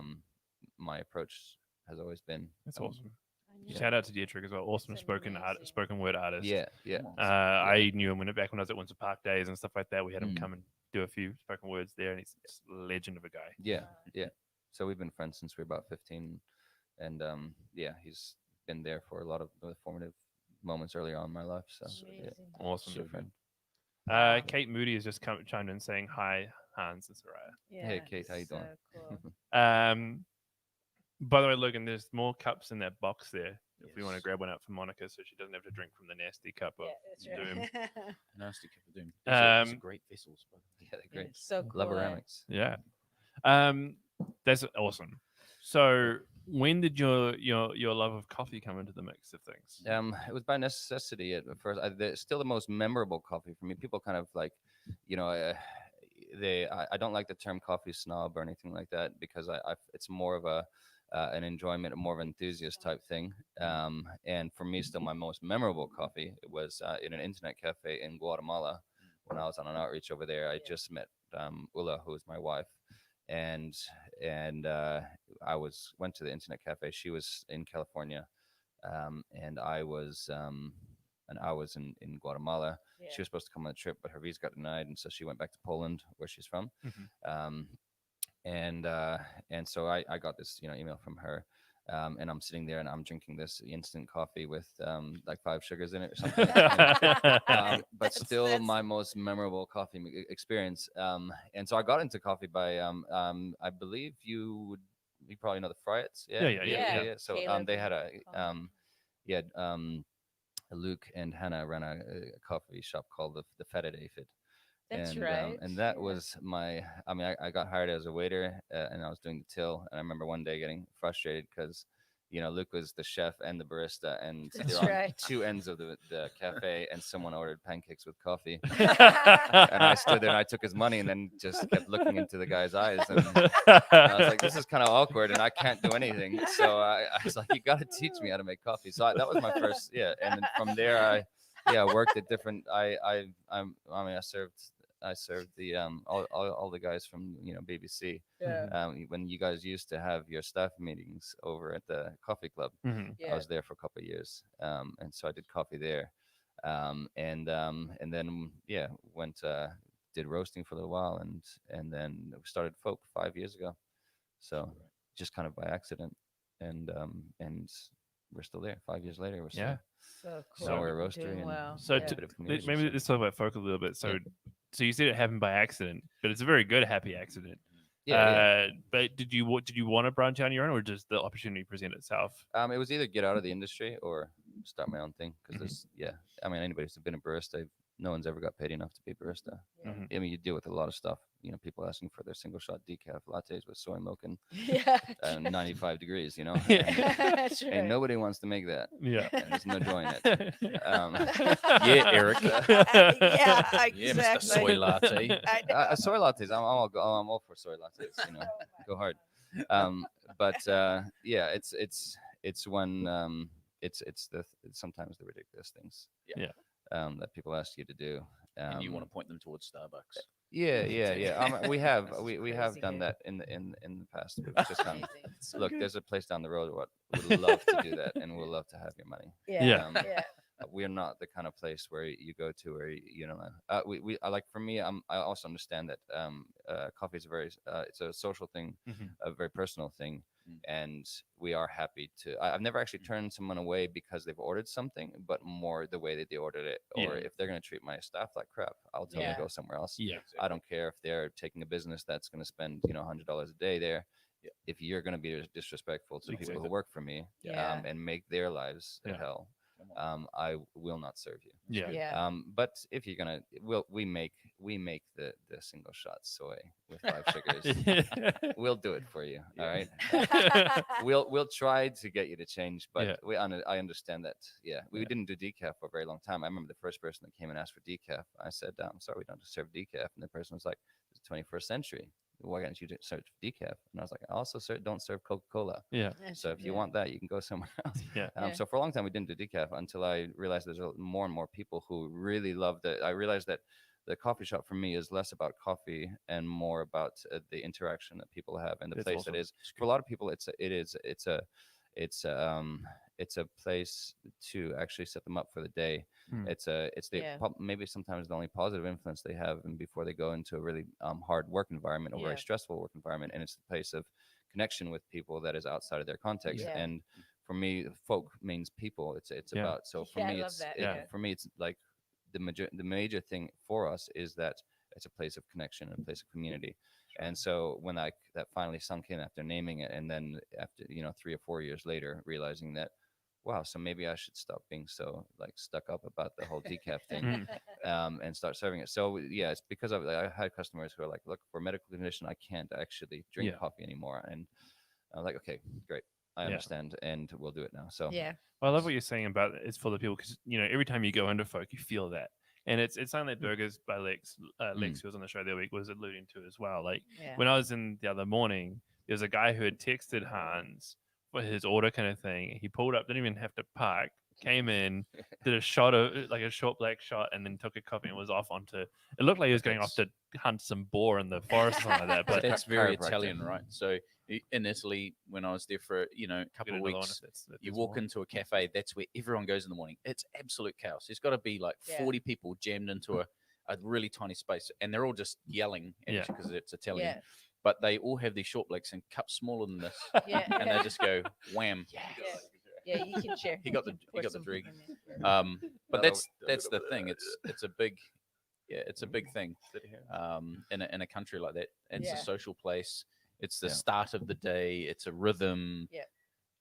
approach has always been. That's awesome. Shout out to Dietrich as well. Awesome spoken word artist. Yeah. I knew him back when I was at Windsor Park Days and stuff like that. We had him come and do a few spoken words there, and he's just a legend of a guy. Yeah. So we've been friends since we were about 15, and he's been there for a lot of the formative moments early on in my life. So Awesome. Good friend. Kate Moody has just chimed in saying hi, Hans and Soraya. Hey Kate, how you doing? Cool. By the way, Logan, there's more cups in that box there. If we want to grab one out for Monica, so she doesn't have to drink from the nasty cup of doom. Nasty cup of doom. These are great vessels. Yeah, they're great. So cool. Laboramics. Yeah. That's awesome. So when did your love of coffee come into the mix of things? It was by necessity at first. Still the most memorable coffee for me. People kind of like, I don't like the term coffee snob or anything like that, because it's more of an enjoyment, more of an enthusiast type thing. And for me, still my most memorable coffee was in an internet cafe in Guatemala when I was on an outreach over there. I just met Ula, who is my wife, and I went to the internet cafe. She was in California, and I was in Guatemala. She was supposed to come on a trip, but her visa got denied, and so she went back to Poland, where she's from. And so I got this email from her, and I'm sitting there and I'm drinking this instant coffee with like 5 sugars in it or something. But still my most memorable coffee experience. And so I got into coffee by I believe you probably know the Fryatt's. Yeah. So they had Luke and Hannah ran a coffee shop called the Fetid Aphid. That's right. And that was I got hired as a waiter, and I was doing the till. And I remember one day getting frustrated because, Luke was the chef and the barista, and they're on 2 ends of the cafe, and someone ordered pancakes with coffee. And I stood there and I took his money and then just kept looking into the guy's eyes. And I was like, this is kind of awkward and I can't do anything. So I was like, you got to teach me how to make coffee. So that was my first, And then from there, I worked at different, I served the all the guys from BBC. When you guys used to have your staff meetings over at the coffee club, I was there for a couple of years, and so I did coffee there, and then went did roasting for a little while, and then started Folk 5 years ago, so just kind of by accident, and we're still there 5 years later. We're still so cool. So we're a roastery. So maybe let's talk about Folk a little bit. So you said it happened by accident, but it's a very good happy accident. But did you want to branch out on your own, or just the opportunity present itself? It was either get out of the industry or start my own thing, because anybody who's been a barista, no one's ever got paid enough to be a barista. I mean, you deal with a lot of stuff. People asking for their single shot decaf lattes with soy milk and 95 degrees. And nobody wants to make that. And there's no joy in it. Eric. Exactly. Mr. Soy latte. Soy lattes. I'm all for soy lattes. Go hard. It's when it's sometimes the ridiculous things. That people ask you to do. And you want to point them towards Starbucks. We have done that in the past. We've just done, look, there's a place down the road that would love to do that, and we'll love to have your money. We're not the kind of place where you go to where we like. For me, I also understand that coffee is it's a social thing, a very personal thing. and we are happy to. I've never actually turned someone away because they've ordered something, but more the way that they ordered it, or if they're going to treat my staff like crap, I'll tell them to go somewhere else. Yeah. I don't care if they're taking a business that's going to spend $100 a day there. If you're going to be disrespectful to people who work for me, and make their lives a hell, I will not serve you. Yeah. But if you're gonna, we make the single shot soy with 5 sugars. We'll do it for you. All right. We'll try to get you to change, but I understand that. We didn't do decaf for a very long time. I remember the first person that came and asked for decaf. I said, "I'm sorry, we don't serve decaf," and the person was like, "It's the 21st century. Why can't you serve decaf?" And I was like, "I also don't serve Coca-Cola. So if you want that, you can go somewhere else." So for a long time, we didn't do decaf until I realized there's more and more people who really love it. I realized that the coffee shop for me is less about coffee and more about the interaction that people have and the place awesome. It is. For a lot of people, it's a place to actually set them up for the day. Maybe sometimes the only positive influence they have, and before they go into a really hard work environment or very stressful work environment, and it's the place of connection with people that is outside of their context. And for me, folk means people. It's about. So for me, for me, it's like the major thing for us is that it's a place of connection and a place of community. And so when that finally sunk in after naming it, and then after 3 or 4 years later realizing that, wow, so maybe I should stop being so stuck up about the whole decaf thing, and start serving it. So it's because I had customers who are like, "Look, for medical condition, I can't actually drink coffee anymore," and I was like, "Okay, great, I understand, and we'll do it now." So Yeah. Well, I love what you're saying about it's for the people, because every time you go into folk, you feel that. And it's something that Burgers by Lex, who was on the show the other week, was alluding to as well. Like when I was in the other morning, there was a guy who had texted Hans for his order kind of thing. He pulled up, didn't even have to park, came in, did a shot of a short black shot, and then took a coffee and was off onto. It looked like he was going off to hunt some boar in the forest or something like that. But that's very Italian, right? So in Italy, when I was there for a couple of weeks, you walk into a cafe. That's where everyone goes in the morning. It's absolute chaos. There's got to be 40 people jammed into a really tiny space, and they're all just yelling because it's Italian. But they all have these short blacks in cups smaller than this, and they just go wham. Yeah, you can share. He got the drink. But that's the thing. It's a big. Yeah, it's a big thing in a country like that. It's a social place. It's the start of the day. It's a rhythm. Yeah.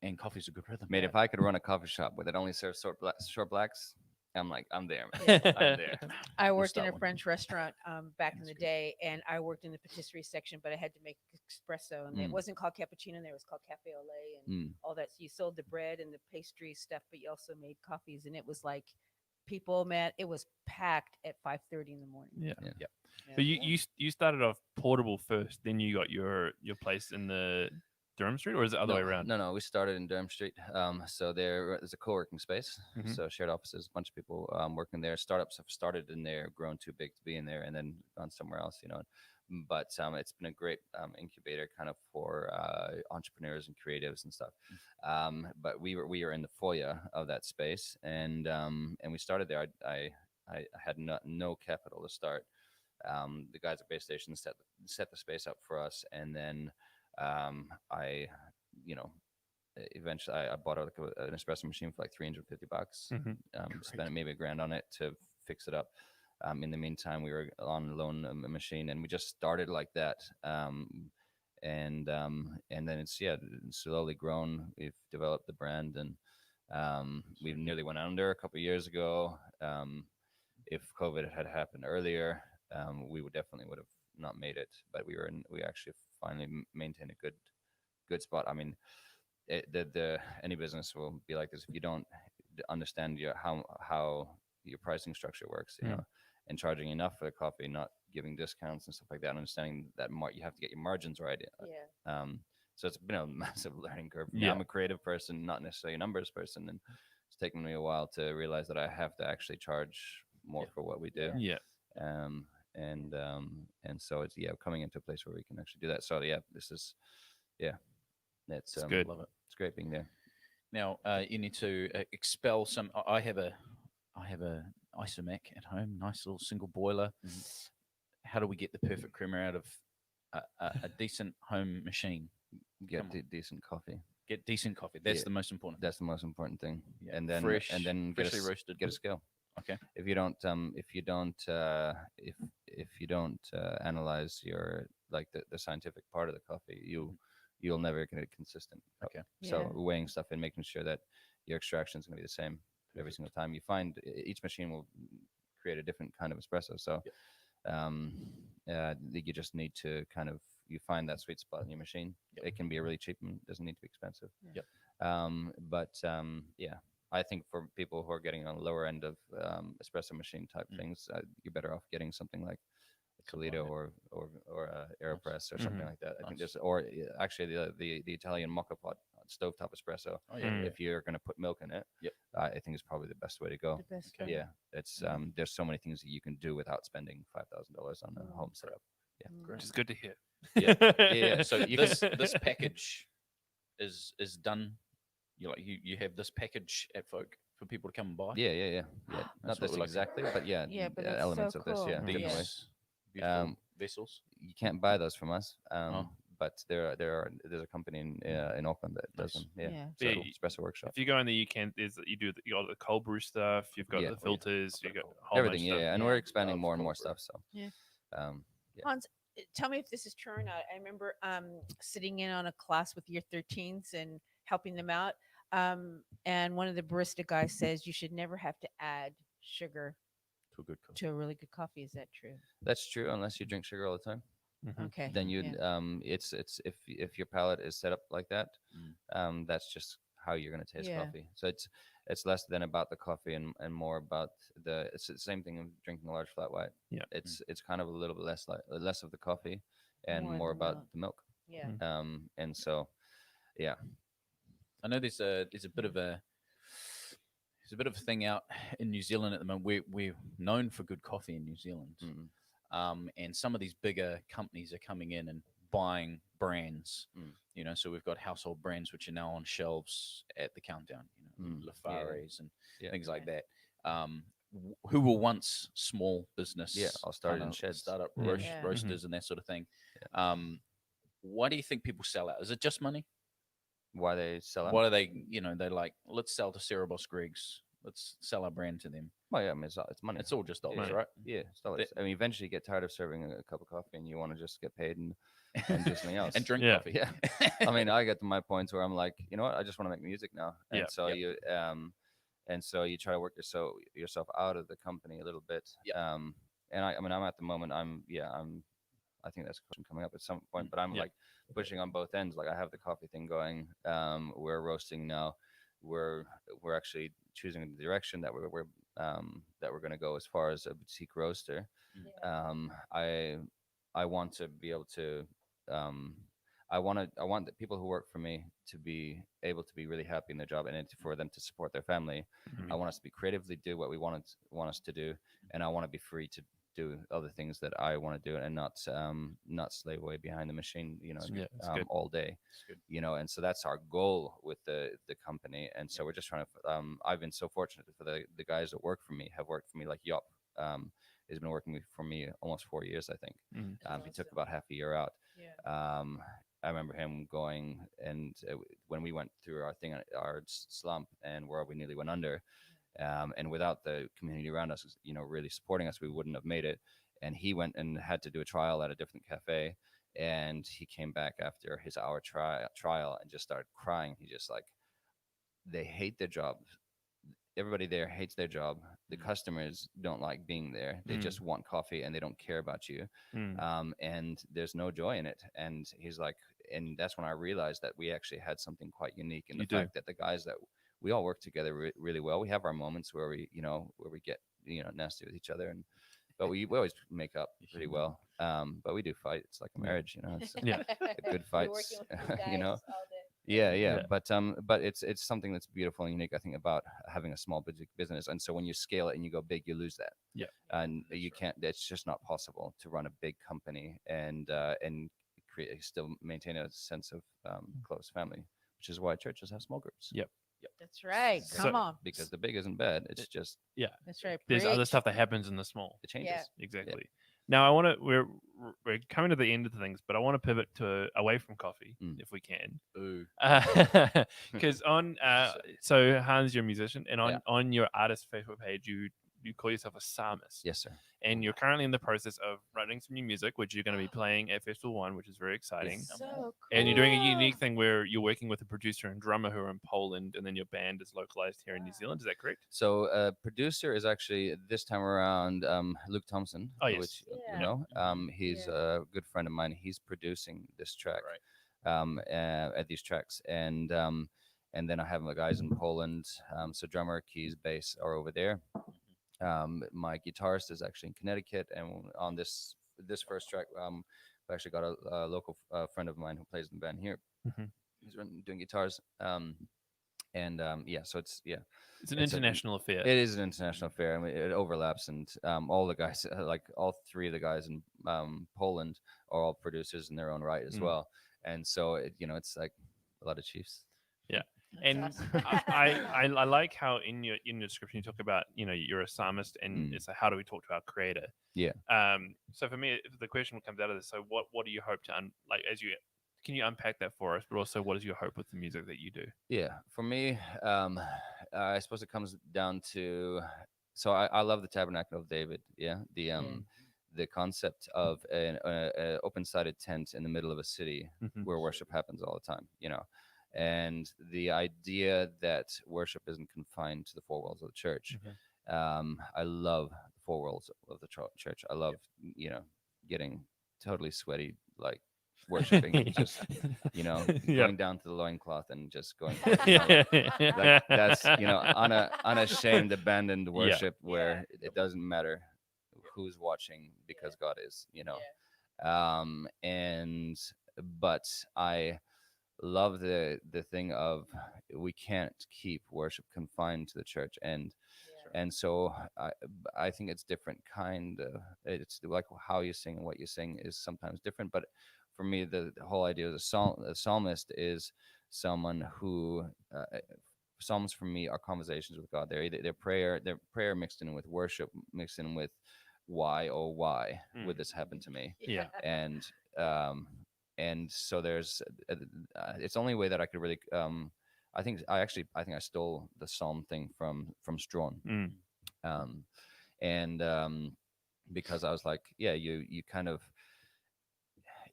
And coffee's a good rhythm. Mate, if I could run a coffee shop where it only serves short blacks, I'm there, man. I'm there. I worked in a French restaurant back in the day, and I worked in the patisserie section, but I had to make espresso, and it wasn't called cappuccino there. It was called cafe au lait and all that. So you sold the bread and the pastry stuff, but you also made coffees, and it was like people, man, it was packed at 5:30 in the morning. Yeah. So you started off portable first, then you got your place in the Durham Street, or is it the other way around? No, we started in Durham Street. So there's a co-working space, so shared offices, a bunch of people working there. Startups have started in there, grown too big to be in there, and then gone somewhere else, But it's been a great incubator kind of for entrepreneurs and creatives and stuff. But we were in the foyer of that space, and we started there. I had no capital to start. The guys at Base Station set the space up for us, and then eventually I bought an espresso machine for like $350. Spent maybe $1,000 on it to fix it up. In the meantime, we were on loan a machine, and we just started like that. And then it's slowly grown. We've developed the brand, and we nearly went under a couple of years ago. If COVID had happened earlier, we would have not made it. But we actually finally maintained a good spot. I mean, any business will be like this if you don't understand how your pricing structure works, and charging enough for the coffee, not giving discounts and stuff like that, understanding that you have to get your margins right. So it's been a massive learning curve. I'm a creative person, not necessarily a numbers person, and it's taken me a while to realize that I have to actually charge more for what we do. And so it's coming into a place where we can actually do that. So this is it's good. Love it. It's great being there. Now you need to expel some. I have a Isomac at home, nice little single boiler. How do we get the perfect creamer out of a decent home machine? get Come on. decent coffee. Get decent coffee. That's Yeah. the most important. That's the most important thing. Yeah. And then Fresh, get freshly roasted. get a scale. Okay. If you don't if you don't analyze your like the scientific part of the coffee, you'll never get a consistent cup. Okay. So Yeah. weighing stuff and making sure that your extraction is going to be the same every single time. You find each machine will create a different kind of espresso. So you just need to kind of you find that sweet spot in your machine. Yep. It can be a really cheap and doesn't need to be expensive. Yep. Yeah, I think for people who are getting on the lower end of espresso machine type things, you're better off getting something like a Toledo or Aeropress or something like that. I think there's actually the Italian mocha pot stovetop espresso. Oh yeah. Mm. If you're going to put milk in it, Yep. I think it's probably the best way to go. The best Okay. one. Yeah, it's there's so many things that you can do without spending $5,000 on a home setup. Which is good to hear. Yeah. So this package is done. You have this package at Folk for people to come and buy. Yeah. Not That's what this we like. exactly, but yeah, Yeah, but that's elements so of this. cool. Yeah, These- definitely. These beautiful Um, vessels. You can't buy those from us, Oh. but there's a company in Auckland that does Nice. them. Yeah, Yeah. so Yeah, Espresso Workshop. If you go in there, you can. You got the cold brew stuff. You've got Yeah. the Oh, yeah. filters. I've You got got cold- a whole bunch Everything, of yeah, stuff. and Yeah. we're expanding Love more and more cold brew. stuff. So Yeah. um, Hans, tell me if this is true or not. I remember sitting in on a class with year 13s and helping them out. And one of the barista guys says you should never have to add sugar To a good coffee. to a really good coffee. Is that true? that's true unless you drink sugar all the time. Mhm. Okay. Then you yeah. it's if your palate is set up like that, Mm. that's just how you're going to taste Yeah. coffee. So it's less than about the coffee and more about it's the same thing with drinking a large flat white. Yeah. It's kind of a little bit less of the coffee and More more the about milk. the milk. Yeah. And so yeah, I know there's a bit of a thing out in New Zealand at the moment. We're known for good coffee in New Zealand, and some of these bigger companies are coming in and buying brands. So we've got household brands which are now on shelves at the Countdown. Lafares and Yeah. things like that. Who were once small business, Yeah, all started in kinda sheds. startup Yeah. Yeah. roasters and that sort of thing. Why do you think people sell out? Is it just money? Why they sell out? What are they? They're like, let's sell to Cerebos Griggs. Let's sell our brand to them. Well, yeah, I mean, it's money. It's all just dollars, Money. right? Yeah, it's dollars. I mean, eventually you get tired of serving a cup of coffee and you want to just get paid and do something else. And drink Yeah. coffee. Yeah. I mean, I get to my point where I'm like, you know what? I just want to make music now. And Yeah. so Yep. you try to work yourself out of the company a little bit. Yep. And I'm at the moment, I think that's a question coming up at some point, but I'm Yeah. like pushing on both ends. Like I have the coffee thing going. We're roasting now. We're actually choosing the direction that we're going to go as far as a boutique roaster. I want to be able to I want the people who work for me to be able to be really happy in their job and for them to support their family. Mhm. I want us to be creatively do what we want us to do, and I want to be free to do other things that I want to do and not slave away behind the machine, Yeah, that's good. all day, It's good. and so that's our goal with the company. And so we're just trying to I've been so fortunate for the guys that work for me have worked for me, like Yop has been working for me almost 4 years, I think. Mhm. He took about half a year out. Yeah. I remember him going, and when we went through our slump and where we nearly went under, and without the community around us, really supporting us, we wouldn't have made it. And he went and had to do a trial at a different cafe, and he came back after his hour trial and just started crying. He just like, they hate their job. Everybody there hates their job. The customers don't like being there. They just want coffee and they don't care about you. And there's no joy in it. And he's like, and that's when I realized that we actually had something quite unique in the You do. fact that the guys that we all work together really well. We have our moments where we get, nasty with each other, but we always make up pretty well. But we do fight. It's like a marriage, It's Yeah. a good You're fights, working with these you know. guys all day. Yeah. Yeah. But it's something that's beautiful and unique, I think, about having a small business. And so when you scale it and you go big, you lose that. Yeah. And you can't. It's just not possible to run a big company and still maintain a sense of close family, which is why churches have small groups. Yep. That's right. So- Come on. Because the big isn't bad. It's just That's right. There's other Preach. stuff that happens in the small. the changes. Yeah. Exactly. Now I want to. we're coming to the end of the things, but I want to pivot to away from coffee if we can. Ooh. Because on so Hans, you're a musician, and Yeah. on your artist Facebook page, you call yourself a psalmist. Yes, sir. And you're currently in the process of writing some new music, which you're going to be playing at Festival One, which is very exciting. Yes. So cool. And you're doing a unique thing where you're working with a producer and drummer who are in Poland, and then your band is localized here in New Zealand. Is that correct? So producer is actually this time around Luke Thompson, Oh, yes. which Yeah. you know. He's Yeah. a good friend of mine. He's producing this track, Right. at these tracks, and then I have my guys in Poland. So drummer, keys, bass are over there. My guitarist is actually in Connecticut, and on this first track, I actually got a local friend of mine who plays in the band here. Mhm. He's doing guitars. So it's It's an It's a- international affair. it is an international affair. I mean, it overlaps, and all the guys, like all three of the guys in Poland, are all producers in their own right as Mm. well. And so it's like a lot of chiefs. That's And awesome. I like how in your description you talk about you're a psalmist, and it's like, how do we talk to our creator? Yeah. So for me, the question comes out of this. So what do you hope to can you unpack that for us? But also, what is your hope with the music that you do? Yeah, for me, I suppose it comes down to. So I love the Tabernacle of David. Yeah, the concept of an open-sided tent in the middle of a city Mhm. where worship happens all the time. And the idea that worship isn't confined to the four walls of the church. I love the four walls of the church. I love getting totally sweaty, like worshiping, just going down to the loincloth and just going like that's unashamed abandoned worship where it doesn't matter who's watching because God is. And but I love the thing of we can't keep worship confined to the church, and so I think it's different kind of, it's like how you sing and what you sing is sometimes different. But for me, the whole idea of the psalmist is someone who psalms for me are conversations with God. They're prayer mixed in with worship, mixed in with why would this happen to me? Yeah. And so there's it's the only way that I could really I think I stole the psalm thing from Strawn. Because I was like, yeah, you kind of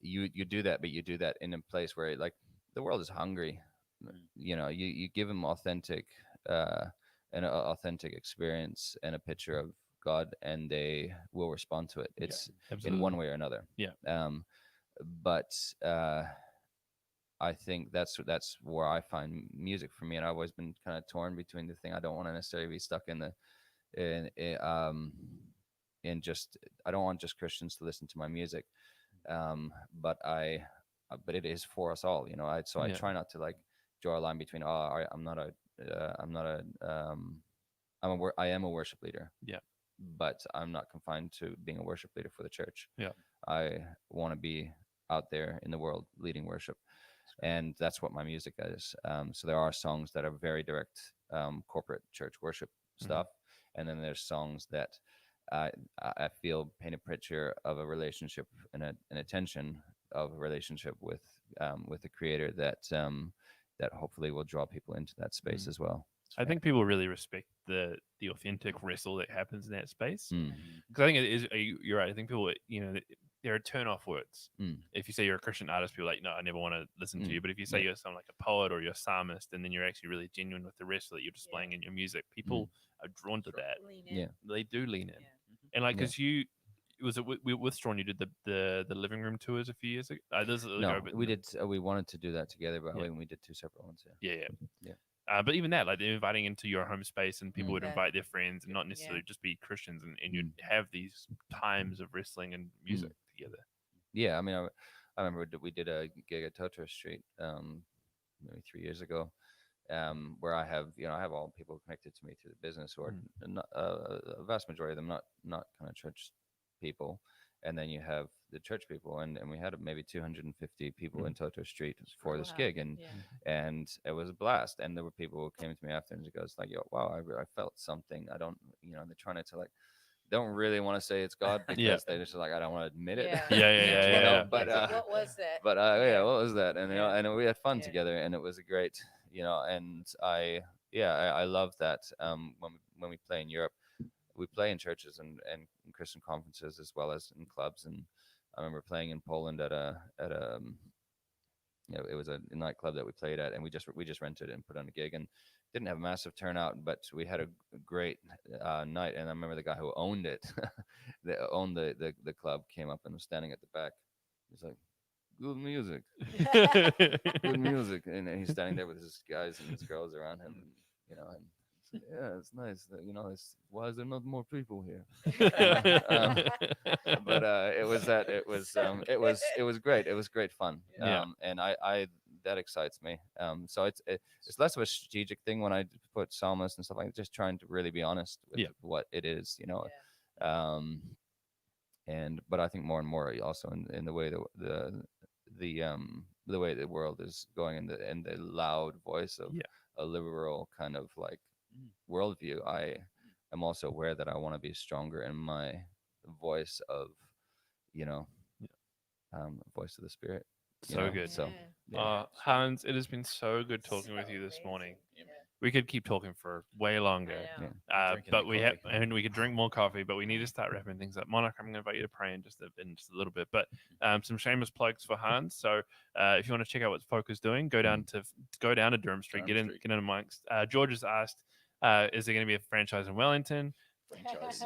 you do that, but you do that in a place where like the world is hungry. You give them authentic an authentic experience and a picture of God, and they will respond to it. It's in one way or another. But I think that's where I find music for me, and I've always been kind of torn between the thing. I don't want to necessarily be stuck in just, I don't want just Christians to listen to my music, but it is for us all, I try not to like draw a line between I am a worship leader, but I'm not confined to being a worship leader for the church. I want to be out there in the world leading worship, and that's what my music is. So there are songs that are very direct corporate church worship stuff, and then there's songs that I feel paint a picture of a relationship and an attention of a relationship with the Creator that hopefully will draw people into that space as well. I think people really respect the authentic wrestle that happens in that space, Mm. because I think it is. You're right. I think people, there are turn-off words. Mm. If you say you're a Christian artist, people are like, no, I never want to listen to Mm. you. But if you say Yeah. you're someone like a poet or you're a psalmist, and then you're actually really genuine with the wrestle that you're displaying in your music, people are drawn to that. Lean in. Yeah. They do lean in, Yeah. and like because was it with Strawn, you did the living room tours a few years ago. No, we did. We wanted to do that together, but we did two separate ones. Yeah. Yeah. But even that, like they're inviting into your home space, and people would Yeah. invite their friends, and not necessarily just be Christians, and you'd have these times of wrestling and music together. Yeah, I mean, I remember we did a gig at Totor Street maybe 3 years ago, where I have all people connected to me through the business, who are not, a vast majority of them not kind of church people, and then you have the church people, and we had maybe 250 people in Toto Street for this gig, and it was a blast. And there were people who came to me after and goes like, "Yo, wow, I felt something. I don't, they're trying to like don't really want to say it's God because Yeah. they just like, I don't want to admit it. Yeah. Yeah. You know, Yeah. but What was that? but Yeah. what was that? And you know, Yeah. and we had fun Yeah. together, and it was a great, you know, and I love that. When we play in Europe, we play in churches and in Christian conferences as well as in clubs. And I remember playing in Poland at a you know, it was a nightclub that we played at, and we just rented it and put on a gig, and didn't have a massive turnout, but we had a great night. And I remember the guy who owned it, that owned the club, came up and was standing at the back. He's like, "Good music, good music," and he's standing there with his guys and his girls around him, and, you know, and yeah, it's nice. You know, why is there not more people here? But it was great. It was great fun. Yeah. And I that excites me. So it's less of a strategic thing when I put psalmist and stuff like that, just trying to really be honest with what it is, you know. But I think more and more also in the way the way the world is going, and the loud voice of a liberal kind of like worldview, I am also aware that I want to be stronger in my voice of, you know, voice of the Spirit. So good. So Hans, it has been so good talking with you this morning. We could keep talking for way longer, but we could drink more coffee, but we need to start wrapping things up. Monica, I'm going to invite you to pray in just a little bit, but some shameless plugs for Hans. So if you want to check out what Folk is doing, go down to Durham Street, get in amongst. George has asked, is there going to be a franchise in Wellington?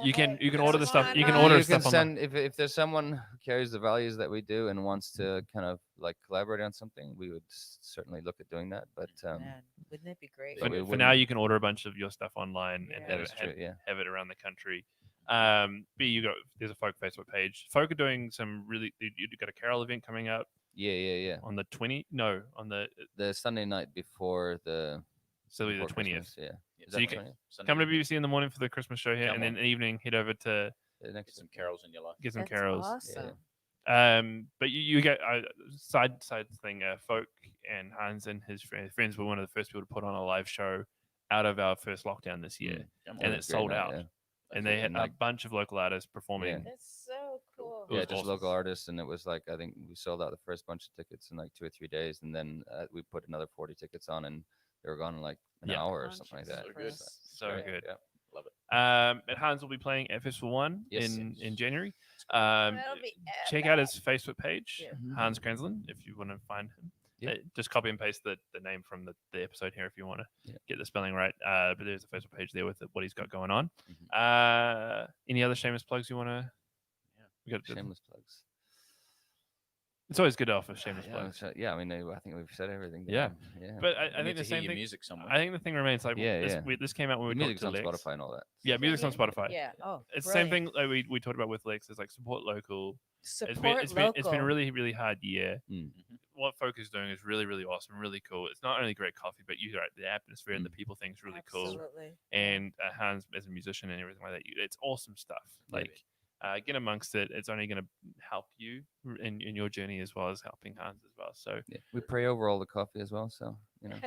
You can order the stuff. You can order stuff online. If there's someone who carries the values that we do and wants to kind of like collaborate on something, we would certainly look at doing that. But Man, wouldn't it be great? For now, you can order a bunch of your stuff online and have it around the country. There's a Folk Facebook page. Folk are doing some really. You got a carol event coming up. Yeah. On the 20th? No, on the Sunday night before the. So the 20th. Yeah. So you can come to BBC in the morning for the Christmas show here, and then in the evening head over to get some carols in your life. Get some That's carols. Awesome. But you get side thing. Folk and Hans and his friends were one of the first people to put on a live show out of our first lockdown this year, and it sold out. Yeah. And they had a bunch of local artists performing. That's so cool. Yeah, just local artists, and it was like, I think we sold out the first bunch of tickets in like 2 or 3 days, and then we put another 40 tickets on, and they were gone in like an hour or something like that. So good. Yeah. Love it. And Hans will be playing at Festival 1 in January. Check out his Facebook page, Hans Kraenzlin, if you want to find him. Just copy and paste the name from the episode here if you want to get the spelling right. But there's a Facebook page there with what he's got going on. Any other shameless plugs you want to? We got shameless plugs. It's always good to offer shameless plugs. Yeah, I mean, I think we've said everything. Yeah. But I think the same thing. Music somewhere. I think the thing remains like this came out when we talked to music's on Lex. Spotify and all that. Yeah, music's on Spotify. Yeah. Oh, it's the same thing like we talked about with Lex. It's like support local. Support local. It's been a really, really hard year. What Folk is doing is really, really awesome, really cool. It's not only great coffee, but the atmosphere and the people thing is really cool. And Hans as a musician and everything like that, it's awesome stuff. Like get amongst it. It's only going to help you in your journey as well as helping Hans as well. So we pray over all the coffee as well. So Awesome.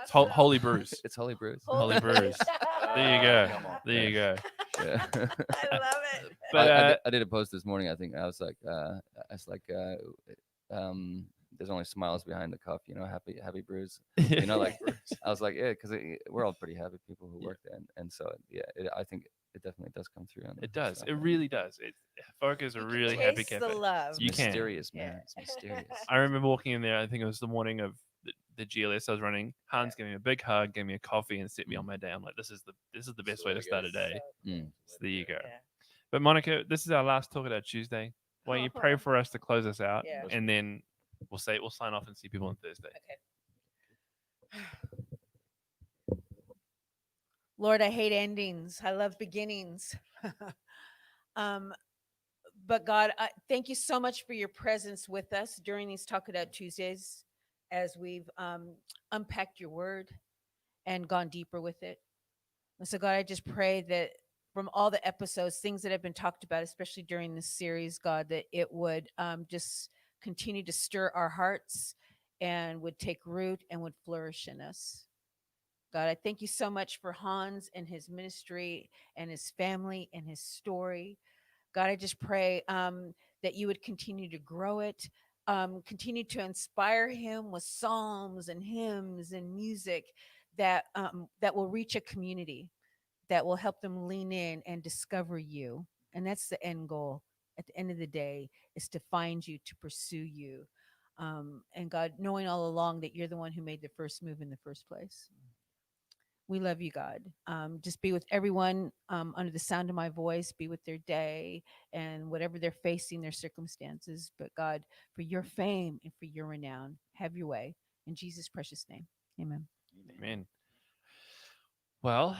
It's holy brews. It's holy brews. Holy brews. There you go. There you go. Yeah. I love it. But I did a post this morning. I think I was like, there's only smiles behind the coffee, you know, happy brews, you know, like I was like, yeah, because we're all pretty happy people who work there, and so I think it definitely does come through. It does. It really does. Folk is a really happy cafe. The love. You can. Mysterious, man. It's mysterious. I remember walking in there. I think it was the morning of the GLS I was running. Hans gave me a big hug, gave me a coffee, and set me on my day. I'm like, this is the best way to start a day. So there you go. Yeah. But Monica, this is our last talk about Tuesday. Why don't you pray for us to close us out, and then we'll sign off and see people on Thursday. Okay. Lord, I hate endings. I love beginnings. But God, thank you so much for your presence with us during these Talk It Out Tuesdays as we've unpacked your word and gone deeper with it. And so, God, I just pray that from all the episodes, things that have been talked about, especially during this series, God, that it would just continue to stir our hearts and would take root and would flourish in us. God, I thank you so much for Hans and his ministry and his family and his story. God, I just pray that you would continue to grow it, continue to inspire him with psalms and hymns and music that will reach a community, that will help them lean in and discover you. And that's the end goal. At the end of the day, is to find you, to pursue you. And God, knowing all along that you're the one who made the first move in the first place. We love you, God. Just be with everyone under the sound of my voice, be with their day and whatever they're facing, their circumstances. But God, for your fame and for your renown, have your way. In Jesus' precious name, amen. Amen. Well,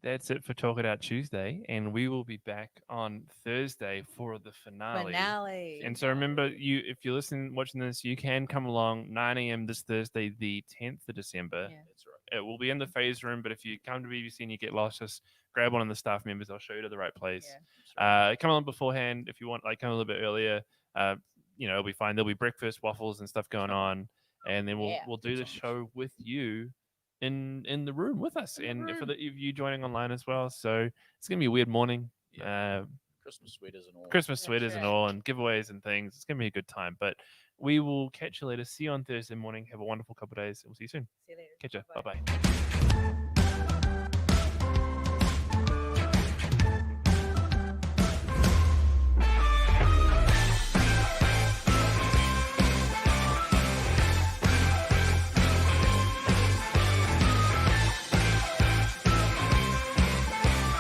that's it for Talk It Out Tuesday, and we will be back on Thursday for the finale. And so remember, if you're listening, watching this, you can come along 9 a.m. this Thursday, the 10th of December. Yeah. That's right. It will be in the phase room, but if you come to BBC and you get lost, just grab one of the staff members. I'll show you to the right place. Yeah. Come along beforehand if you want, like come a little bit earlier. It'll be fine. There'll be breakfast, waffles, and stuff going on, and then we'll do the show with you in the room with us, and for you joining online as well. So it's gonna be a weird morning. Christmas sweaters and all. Christmas sweaters and all, and giveaways and things. It's gonna be a good time. But we will catch you later. See you on Thursday morning. Have a wonderful couple of days. We'll see you soon. See you later. Catch you. Bye-bye. Bye bye.